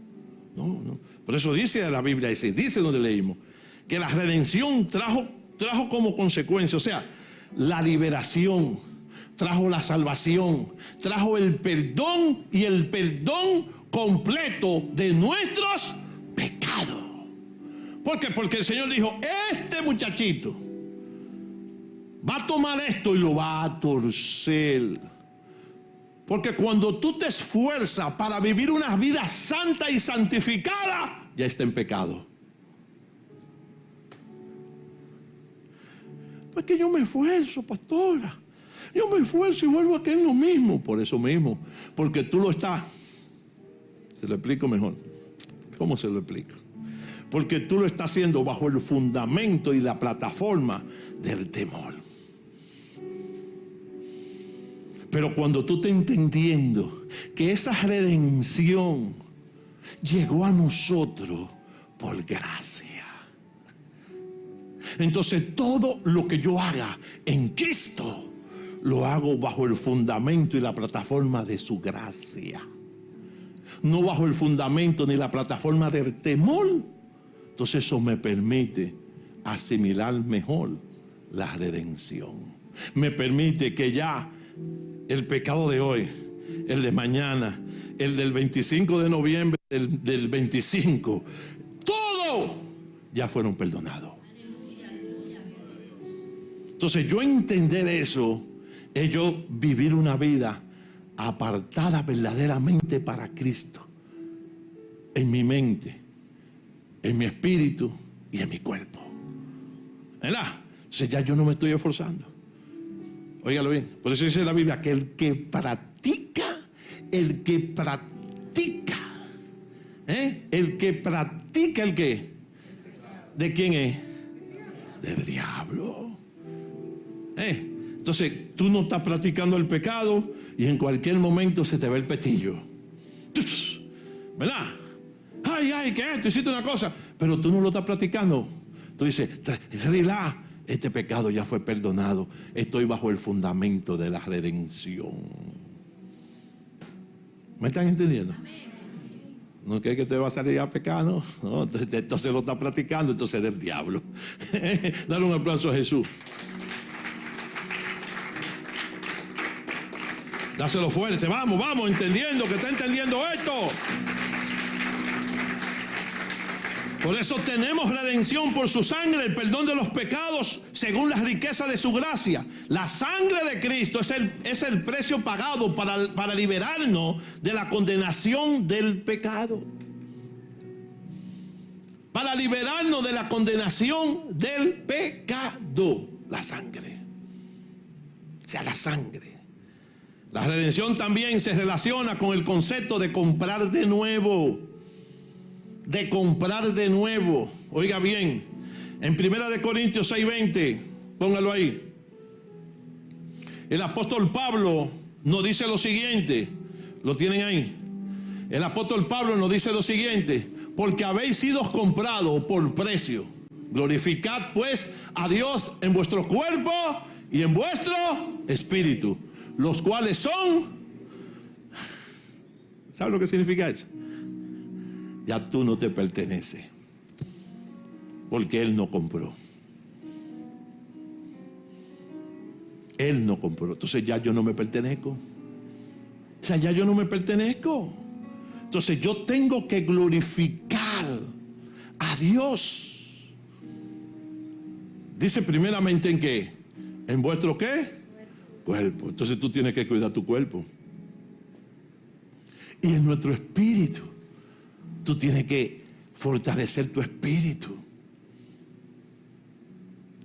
Por eso dice la Biblia, dice donde leímos, que la redención trajo como consecuencia, o sea, la liberación, trajo la salvación, trajo el perdón y el perdón completo de nuestros pecados. ¿Por qué? Porque el Señor dijo: este muchachito va a tomar esto y lo va a torcer. Porque cuando tú te esfuerzas para vivir una vida santa y santificada, ya está en pecado. Porque yo me esfuerzo, pastora. Yo me esfuerzo y vuelvo a tener lo mismo. Por eso mismo. Porque tú lo estás. Se lo explico mejor. ¿Cómo se lo explico? Porque tú lo estás haciendo bajo el fundamento y la plataforma del temor. Pero cuando tú estás entendiendo que esa redención llegó a nosotros por gracia, entonces todo lo que yo haga en Cristo lo hago bajo el fundamento y la plataforma de su gracia, no bajo el fundamento ni la plataforma del temor. Entonces eso me permite asimilar mejor la redención. Me permite que ya el pecado de hoy, el de mañana, el del 25 de noviembre, del 25, todo ya fueron perdonados. Entonces yo entender eso es yo vivir una vida apartada verdaderamente para Cristo, en mi mente, en mi espíritu y en mi cuerpo, ¿verdad? Entonces ya yo no me estoy esforzando. Óigalo bien, por eso dice la Biblia que el que practica, ¿el qué? ¿De quién es? Del diablo. Entonces tú no estás practicando el pecado y en cualquier momento se te ve el petillo, ¿verdad? Ay, que esto, hiciste una cosa, pero tú no lo estás practicando. Tú dices: relax, este pecado ya fue perdonado, estoy bajo el fundamento de la redención. ¿Me están entendiendo? No es que te va a salir a pecar, no, entonces lo está practicando, entonces es del diablo. Dale un aplauso a Jesús. Dáselo fuerte, vamos, entendiendo, que está entendiendo esto. Por eso tenemos redención por su sangre, el perdón de los pecados según las riquezas de su gracia. La sangre de Cristo es el precio pagado para liberarnos de la condenación del pecado. Para liberarnos de la condenación del pecado. La sangre. O sea, la sangre. La redención también se relaciona con el concepto de comprar de nuevo. De comprar de nuevo. Oiga bien, en 1 Corintios 6:20, póngalo ahí. El apóstol Pablo nos dice lo siguiente. ¿Lo tienen ahí? El apóstol Pablo nos dice lo siguiente: porque habéis sido comprados por precio. Glorificad pues a Dios en vuestro cuerpo y en vuestro espíritu, los cuales son... ¿Sabe lo que significa eso? Ya tú no te perteneces, porque Él no compró. Él no compró. Entonces ya yo no me pertenezco. O sea, ya yo no me pertenezco. Entonces yo tengo que glorificar a Dios. Dice primeramente en qué. ¿En vuestro qué? Cuerpo. Entonces tú tienes que cuidar tu cuerpo. Y en nuestro espíritu. Tú tienes que fortalecer tu espíritu.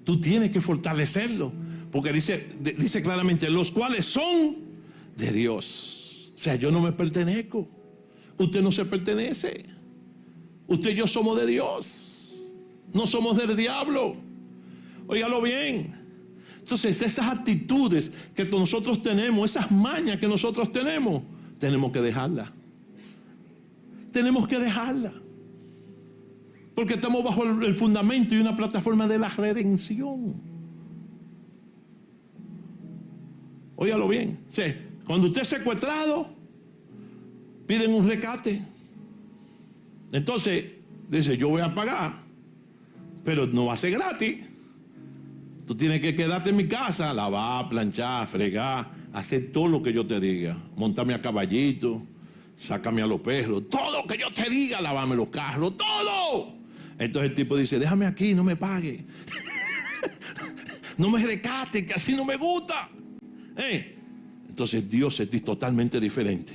Tú tienes que fortalecerlo. Porque dice claramente, los cuales son de Dios. O sea, yo no me pertenezco. Usted no se pertenece. Usted y yo somos de Dios. No somos del diablo. Óigalo bien. Entonces, esas actitudes que nosotros tenemos, esas mañas que nosotros tenemos que dejarlas. Tenemos que dejarla. Porque estamos bajo el fundamento y una plataforma de la redención. Óigalo bien. O sea, cuando usted es secuestrado, piden un rescate. Entonces, dice, yo voy a pagar, pero no va a ser gratis. Tú tienes que quedarte en mi casa, lavar, planchar, fregar, hacer todo lo que yo te diga. Montarme a caballito, sácame a los perros, todo lo que yo te diga, lávame los carros, todo. Entonces el tipo dice, déjame aquí, no me pague. No me rescate, que así no me gusta. Entonces Dios es totalmente diferente.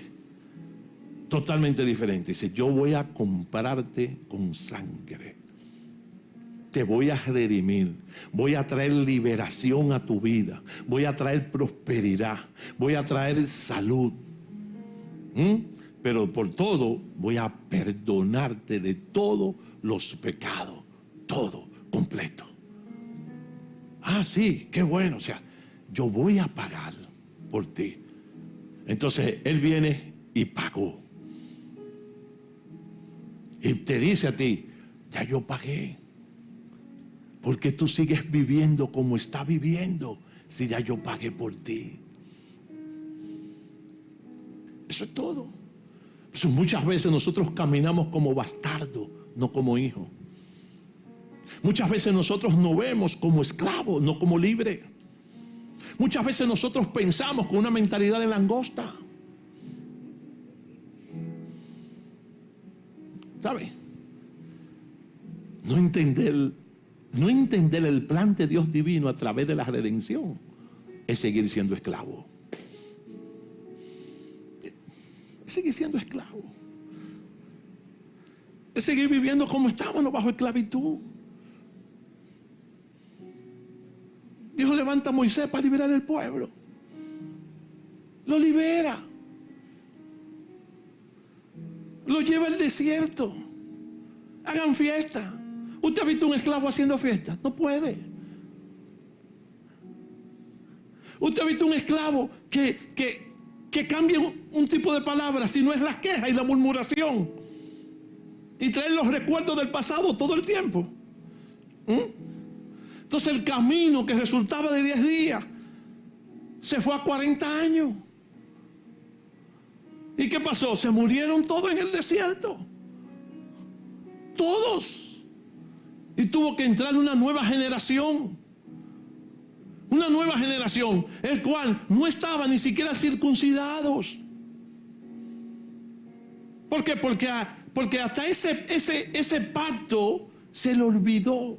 Totalmente diferente. Dice, yo voy a comprarte con sangre. Te voy a redimir. Voy a traer liberación a tu vida. Voy a traer prosperidad. Voy a traer salud. Pero por todo voy a perdonarte de todos los pecados. Todo, completo. Ah, sí, qué bueno. O sea, yo voy a pagar por ti. Entonces Él viene y pagó. Y te dice a ti, ya yo pagué. ¿Por qué tú sigues viviendo como está viviendo si ya yo pagué por ti? Eso es todo. Eso muchas veces nosotros caminamos como bastardo, no como hijo. Muchas veces nosotros nos vemos como esclavos, no como libres. Muchas veces nosotros pensamos con una mentalidad de langosta. ¿Sabe? No entender el plan de Dios divino a través de la redención es seguir siendo esclavo. Es seguir siendo esclavo. Es seguir viviendo como estábamos bajo esclavitud. Dios levanta a Moisés para liberar al pueblo. Lo libera. Lo lleva al desierto. Hagan fiesta. ¿Usted ha visto un esclavo haciendo fiesta? No puede. ¿Usted ha visto un esclavo que cambia un tipo de palabras si no es la queja y la murmuración? Y traer los recuerdos del pasado todo el tiempo. Entonces el camino que resultaba de 10 días se fue a 40 años. ¿Y qué pasó? Se murieron todos en el desierto. Todos. Y tuvo que entrar una nueva generación. Una nueva generación, el cual no estaba ni siquiera circuncidados. ¿Por qué? Porque hasta ese pacto se le olvidó.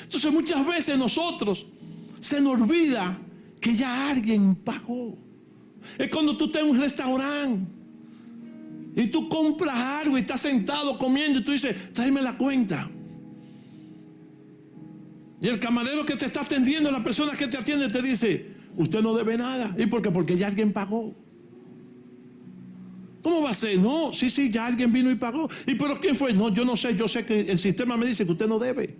Entonces muchas veces nosotros se nos olvida que ya alguien pagó. Es cuando tú estás en un restaurante y tú compras algo y estás sentado comiendo y tú dices, tráeme la cuenta. Y el camarero que te está atendiendo, la persona que te atiende te dice, usted no debe nada. ¿Y por qué? Porque ya alguien pagó. ¿Cómo va a ser? No, sí, ya alguien vino y pagó. ¿Y pero quién fue? No, yo no sé, yo sé que el sistema me dice que usted no debe.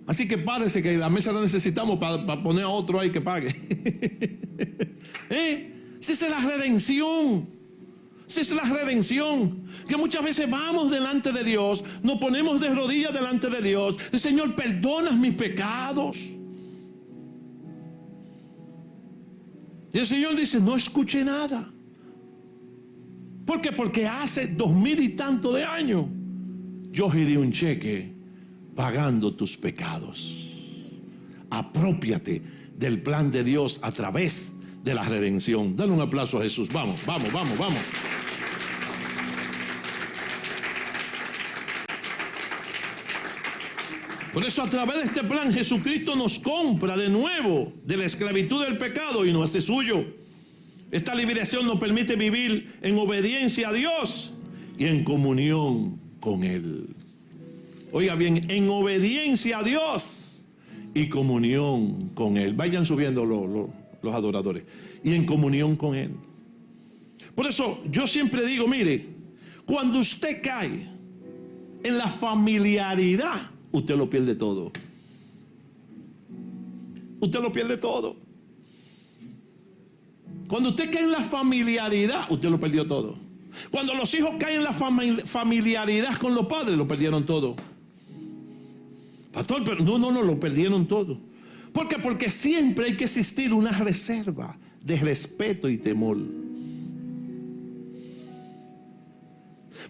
Así que párese que la mesa la necesitamos para poner a otro ahí que pague. Esa es la redención. Esa es la redención. Que muchas veces vamos delante de Dios, nos ponemos de rodillas delante de Dios. El Señor, perdonas mis pecados. Y el Señor dice, no escuché nada. ¿Por qué? Porque hace 2000 y tanto de años yo giré un cheque pagando tus pecados. Aprópiate del plan de Dios a través de la redención. Dale un aplauso a Jesús. Vamos. Por eso a través de este plan Jesucristo nos compra de nuevo de la esclavitud del pecado y nos hace suyo. Esta liberación nos permite vivir en obediencia a Dios y en comunión con Él. Oiga bien, en obediencia a Dios y comunión con Él. Vayan subiendo los adoradores. Y en comunión con Él. Por eso yo siempre digo, mire, cuando usted cae en la familiaridad, usted lo pierde todo. Usted lo pierde todo. Cuando usted cae en la familiaridad, usted lo perdió todo. Cuando los hijos caen en la familiaridad con los padres, lo perdieron todo. Pastor, pero no, lo perdieron todo. ¿Por qué? Porque siempre hay que existir una reserva de respeto y temor.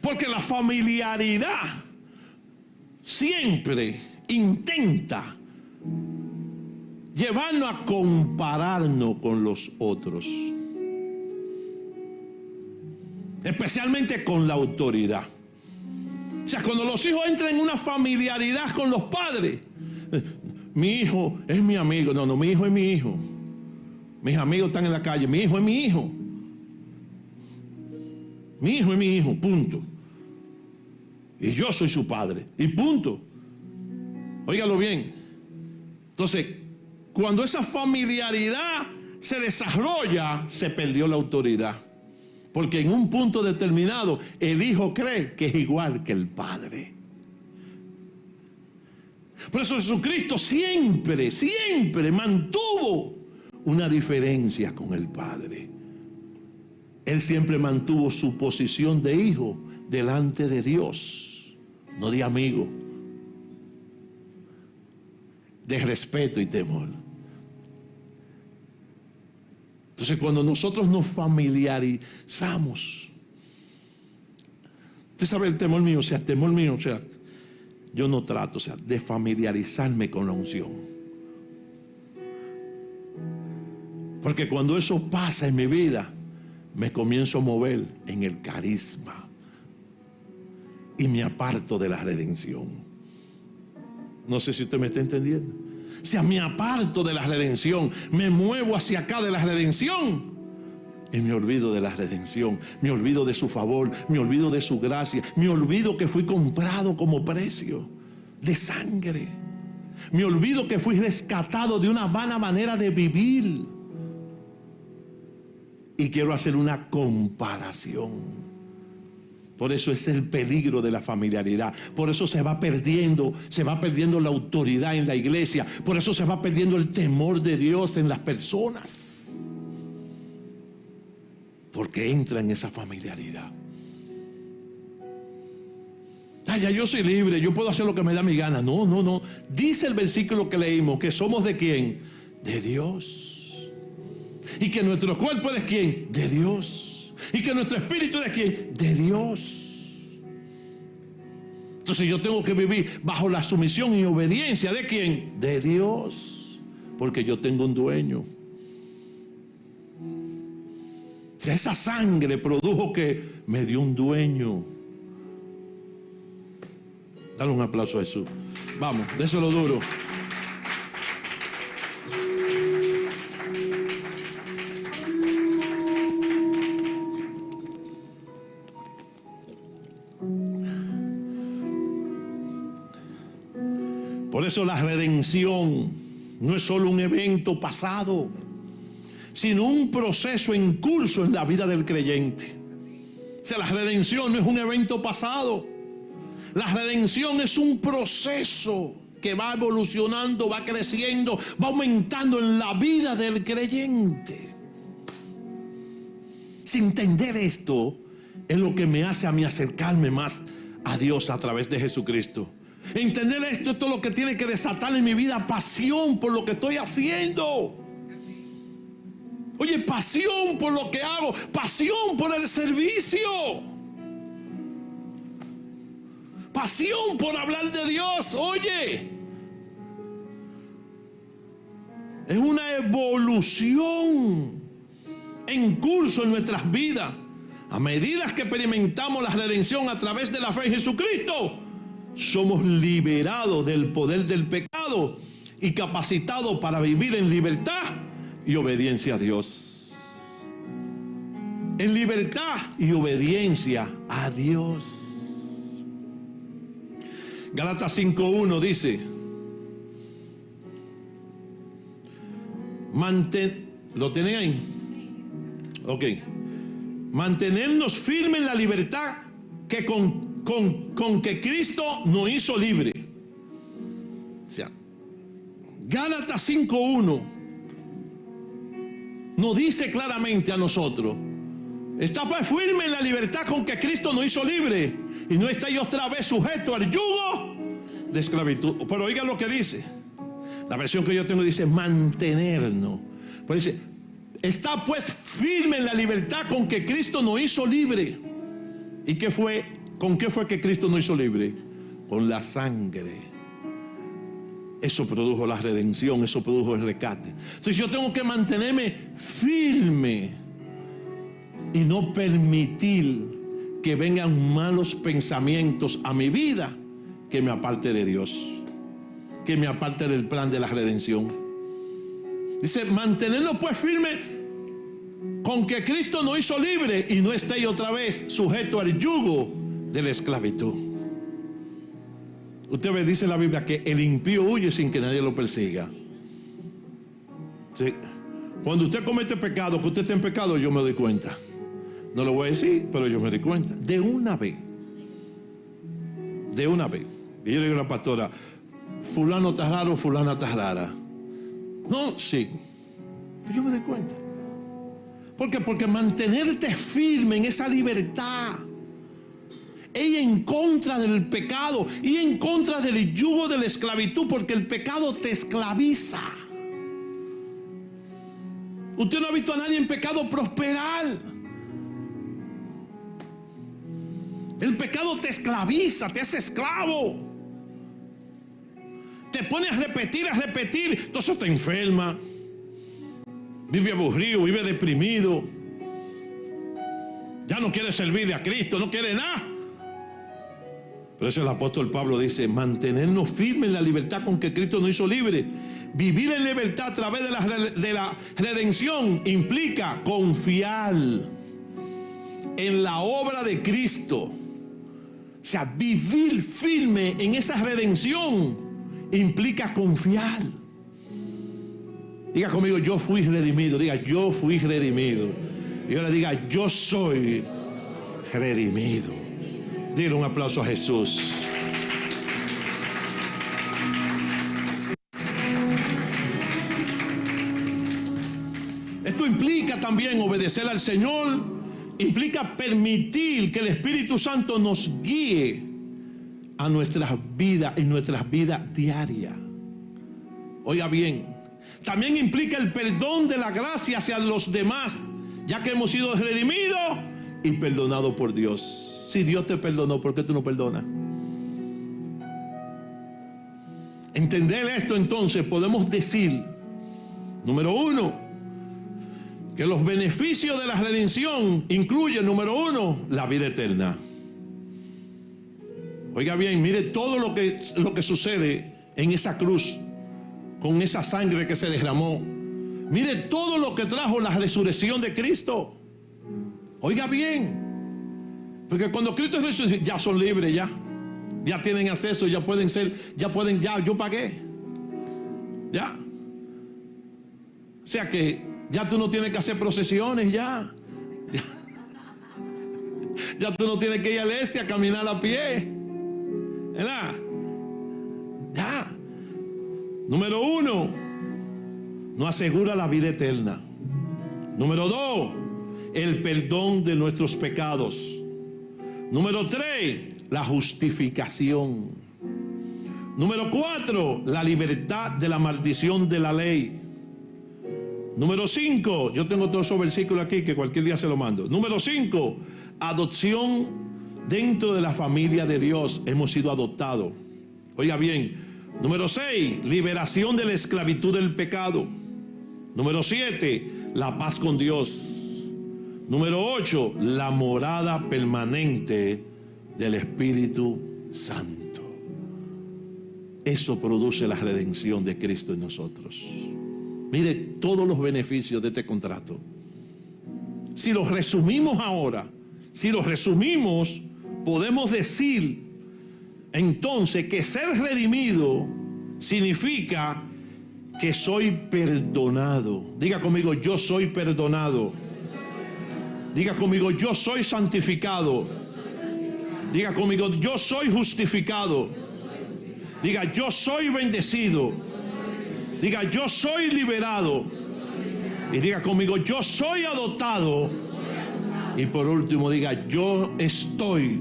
Porque la familiaridad siempre intenta llevarnos a compararnos con los otros, especialmente con la autoridad. O sea, cuando los hijos entran en una familiaridad con los padres, mi hijo es mi amigo. No, mi hijo es mi hijo. Mis amigos están en la calle. Mi hijo es mi hijo. Mi hijo es mi hijo, punto. Y yo soy su padre, y punto. Óigalo bien. Entonces, cuando esa familiaridad se desarrolla, se perdió la autoridad. Porque en un punto determinado, el hijo cree que es igual que el padre. Por eso Jesucristo siempre mantuvo una diferencia con el Padre. Él siempre mantuvo su posición de hijo delante de Dios, no de amigo, de respeto y temor. Entonces, cuando nosotros nos familiarizamos, usted sabe el temor mío, yo no trato, de familiarizarme con la unción. Porque cuando eso pasa en mi vida, me comienzo a mover en el carisma y me aparto de la redención. No sé si usted me está entendiendo. O sea, me aparto de la redención, me muevo hacia acá de la redención y me olvido de la redención, me olvido de su favor, me olvido de su gracia, me olvido que fui comprado como precio de sangre, me olvido que fui rescatado de una vana manera de vivir y quiero hacer una comparación. Por eso es el peligro de la familiaridad. Por eso se va perdiendo la autoridad en la iglesia. Por eso se va perdiendo el temor de Dios en las personas. Porque entra en esa familiaridad. Ay, ya yo soy libre, yo puedo hacer lo que me da mi gana. No. Dice el versículo que leímos que somos ¿de quién? De Dios. Y que nuestro cuerpo es ¿de quién? De Dios. Y que nuestro espíritu es ¿de quién? De Dios. Entonces yo tengo que vivir bajo la sumisión y obediencia ¿de quién? De Dios, porque yo tengo un dueño. O sea, esa sangre produjo que me dio un dueño. Dale un aplauso a Jesús. Vamos, déselo duro. Por eso la redención no es solo un evento pasado, sino un proceso en curso en la vida del creyente. O sea, la redención no es un evento pasado. La redención es un proceso que va evolucionando, va creciendo, va aumentando en la vida del creyente. Sin entender esto, es lo que me hace a mí acercarme más a Dios a través de Jesucristo. Entender esto es lo que tiene que desatar en mi vida pasión por lo que estoy haciendo. Oye, pasión por lo que hago, pasión por el servicio, pasión por hablar de Dios. Oye, es una evolución en curso en nuestras vidas. A medida que experimentamos la redención a través de la fe en Jesucristo, somos liberados del poder del pecado y capacitados para vivir en libertad y obediencia a Dios. En libertad y obediencia a Dios. Gálatas 5:1 dice: ¿lo tienen ahí? Ok. Mantenernos firmes en la libertad que con que Cristo nos hizo libre. O sea, Gálatas 5:1 nos dice claramente a nosotros: está pues firme en la libertad con que Cristo nos hizo libre, y no estáis otra vez sujeto al yugo de esclavitud. Pero oiga lo que dice. La versión que yo tengo dice mantenernos. Pues dice: está pues firme en la libertad con que Cristo nos hizo libre. ¿Y qué fue? ¿Con qué fue que Cristo nos hizo libre? Con la sangre. Eso produjo la redención, eso produjo el rescate. Entonces yo tengo que mantenerme firme y no permitir que vengan malos pensamientos a mi vida que me aparte de Dios, que me aparte del plan de la redención. Dice: mantenernos pues firme con que Cristo nos hizo libre, y no estéis otra vez sujeto al yugo de la esclavitud. Usted ve, dice la Biblia, que el impío huye sin que nadie lo persiga. ¿Sí? Cuando usted comete pecado, que usted está en pecado, yo me doy cuenta. No lo voy a decir, pero yo me doy cuenta. De una vez. De una vez. Y yo le digo a la pastora: fulano está raro, fulana está rara. No, sí. Pero yo me doy cuenta. ¿Por qué? Porque mantenerte firme en esa libertad, y en contra del pecado, y en contra del yugo de la esclavitud, porque el pecado te esclaviza. Usted no ha visto a nadie en pecado prosperar. El pecado te esclaviza, te hace esclavo, te pone a repetir, entonces te enferma, vive aburrido, vive deprimido, ya no quiere servir a Cristo, no quiere nada. Por eso el apóstol Pablo dice: mantenernos firmes en la libertad con que Cristo nos hizo libre. Vivir en libertad a través de la redención implica confiar en la obra de Cristo. O sea, vivir firme en esa redención implica confiar. Diga conmigo: yo fui redimido. Diga: yo fui redimido. Y ahora diga: yo soy redimido. Dile un aplauso a Jesús. Esto implica también obedecer al Señor, implica permitir que el Espíritu Santo nos guíe a nuestras vidas, en nuestras vidas diarias. Oiga bien, también implica el perdón de la gracia hacia los demás, ya que hemos sido redimidos y perdonados por Dios. Si Dios te perdonó, ¿por qué tú no perdonas? entender esto, entonces podemos decir, número uno, que los beneficios de la redención incluyen, número uno, la vida eterna. Oiga bien, mire todo lo que sucede en esa cruz, con esa sangre que se derramó. Mire todo lo que trajo la resurrección de Cristo. Oiga bien, porque cuando Cristo resucitó, ya son libres, ya tienen acceso, ya yo pagué, ya. O sea que ya tú no tienes que hacer procesiones, ya tú no tienes que ir al este a caminar a pie, ¿verdad? Ya. Número uno, nos asegura la vida eterna. Número dos, el perdón de nuestros pecados. Número tres, la justificación. Número cuatro, la libertad de la maldición de la ley. Número 5, yo tengo todos esos versículos aquí que cualquier día se lo mando. Número 5, adopción dentro de la familia de Dios. Hemos sido adoptados. Oiga bien. Número 6, liberación de la esclavitud del pecado. Número 7, la paz con Dios. Número 8, la morada permanente del Espíritu Santo. Eso produce la redención de Cristo en nosotros. Mire todos los beneficios de este contrato. Si los resumimos ahora, podemos decir entonces que ser redimido significa que soy perdonado. Diga conmigo, yo soy perdonado. Diga conmigo, yo soy santificado. Diga conmigo, yo soy justificado. Diga, yo soy bendecido. Diga, yo soy liberado. Y diga conmigo, yo soy adoptado. Y por último diga, yo estoy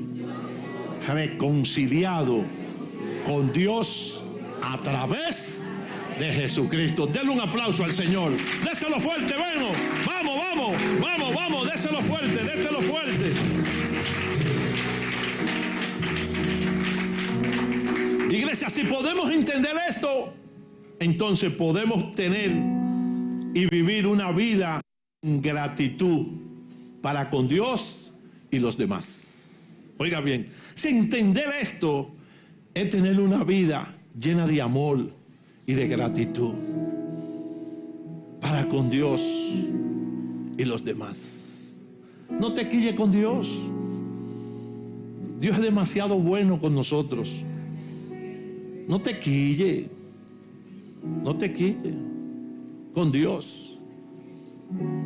reconciliado con Dios a través de Jesucristo. Denle un aplauso al Señor. Déselo fuerte, vamos, déselo fuerte. Iglesia, si podemos entender esto, entonces podemos tener y vivir una vida en gratitud para con Dios y los demás. Oiga bien, si entender esto es tener una vida llena de amor y de gratitud para con Dios y los demás. No te quilles con Dios. Dios es demasiado bueno con nosotros. No te quilles con Dios.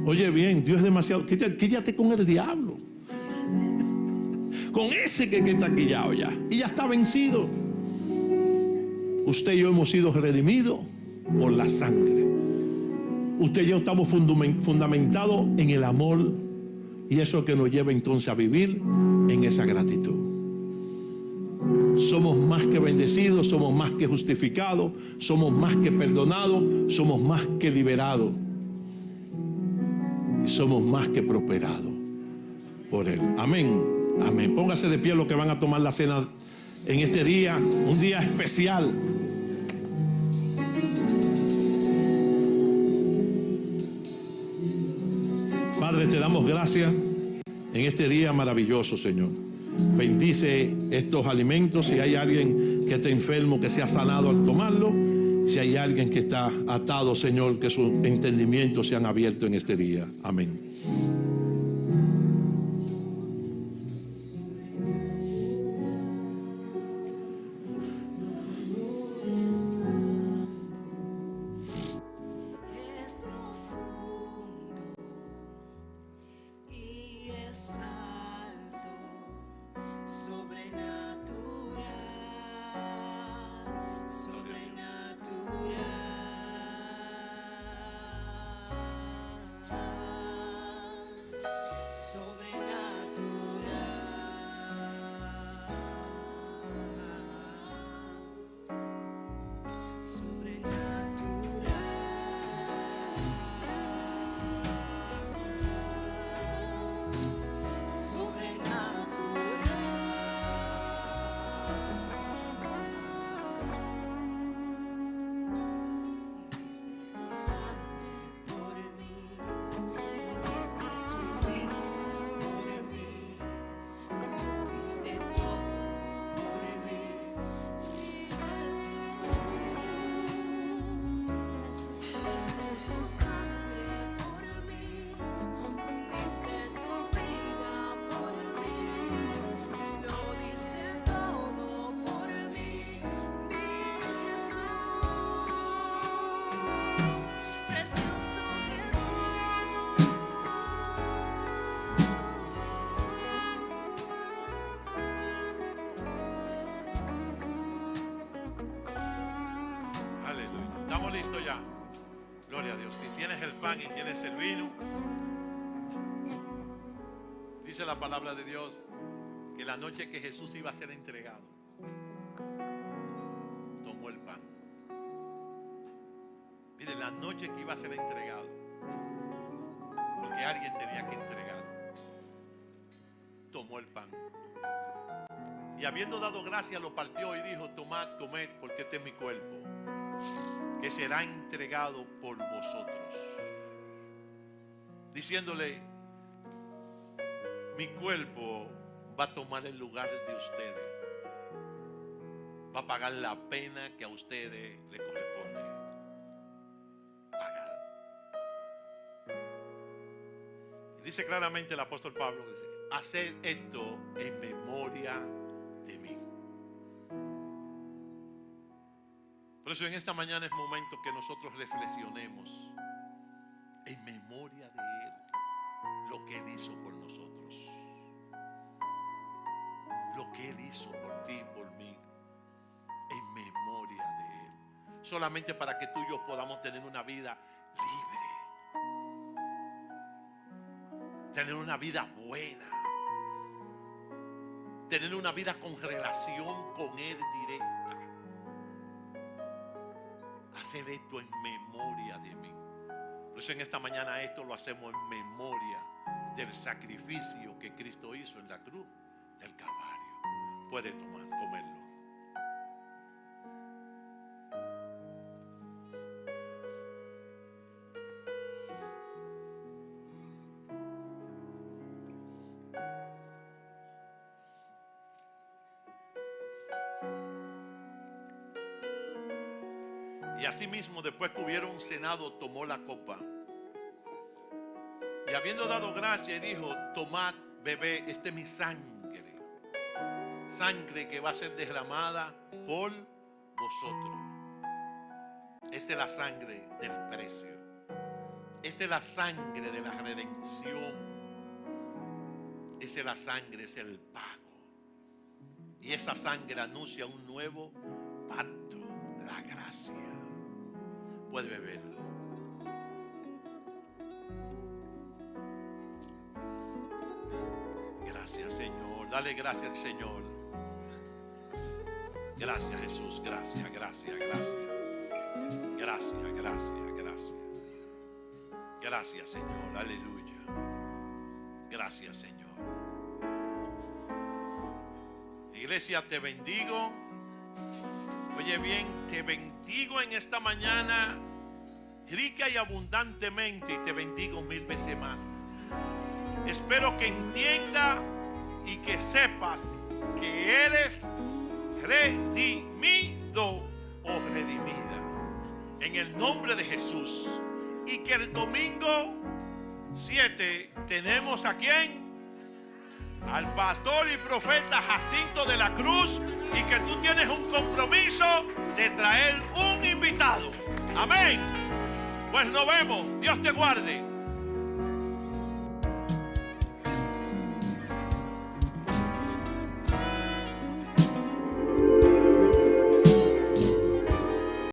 Oye bien, Dios es demasiado. Quíllate con el diablo, con ese que está quillado ya, y ya está vencido. Usted y yo hemos sido redimidos por la sangre. Usted y yo estamos fundamentados en el amor, y eso que nos lleva entonces a vivir en esa gratitud. Somos más que bendecidos, somos más que justificados, somos más que perdonados, somos más que liberados, y somos más que prosperados por Él. Amén, amén. Póngase de pie los que van a tomar la cena en este día, un día especial. Padre, te damos gracias en este día maravilloso, Señor. Bendice estos alimentos. Si hay alguien que está enfermo, que sea sanado al tomarlo. Si hay alguien que está atado, Señor, que sus entendimientos sean abiertos en este día. Amén. pan y tienes el vino. Dice la palabra de Dios que la noche que Jesús iba a ser entregado, tomó el pan. Mire, la noche que iba a ser entregado, porque alguien tenía que entregar, tomó el pan. Y habiendo dado gracias, lo partió y dijo: tomad, comed, porque este es mi cuerpo, que será entregado por vosotros. Diciéndole: mi cuerpo va a tomar el lugar de ustedes, va a pagar la pena que a ustedes le corresponde pagar. Y dice claramente el apóstol Pablo, dice: haced esto en memoria de mí. Por eso en esta mañana es momento que nosotros reflexionemos en memoria de Él, lo que Él hizo por nosotros, lo que Él hizo por ti y por mí, en memoria de Él. Solamente para que tú y yo podamos tener una vida libre, tener una vida buena, tener una vida con relación con Él directa. Hacer esto en memoria de mí. Por eso en esta mañana esto lo hacemos en memoria del sacrificio que Cristo hizo en la cruz del Calvario. Puede comerlo. Y asimismo, después que hubieron cenado, tomó la copa. Y habiendo dado gracias, dijo: tomad, bebed, esta es mi sangre. Sangre que va a ser derramada por vosotros. Esta es la sangre del precio. Esta es la sangre de la redención. Esa es la sangre, es el pago. Y esa sangre anuncia un nuevo pacto, la gracia. Puede beberlo. Gracias, Señor. Dale gracias al Señor. Gracias, Jesús. Gracias, gracias, gracias. Gracias, gracias, gracias. Gracias, Señor. Aleluya. Gracias, Señor. Iglesia, te bendigo. Oye bien, te bendigo en esta mañana rica y abundantemente, y te bendigo 1000 veces más. Espero que entienda y que sepas que eres redimido o redimida en el nombre de Jesús, y que el domingo 7 tenemos a quién, al pastor y profeta Jacinto de la Cruz, y que tú tienes un compromiso de traer un invitado. Amén. Pues nos vemos. Dios te guarde.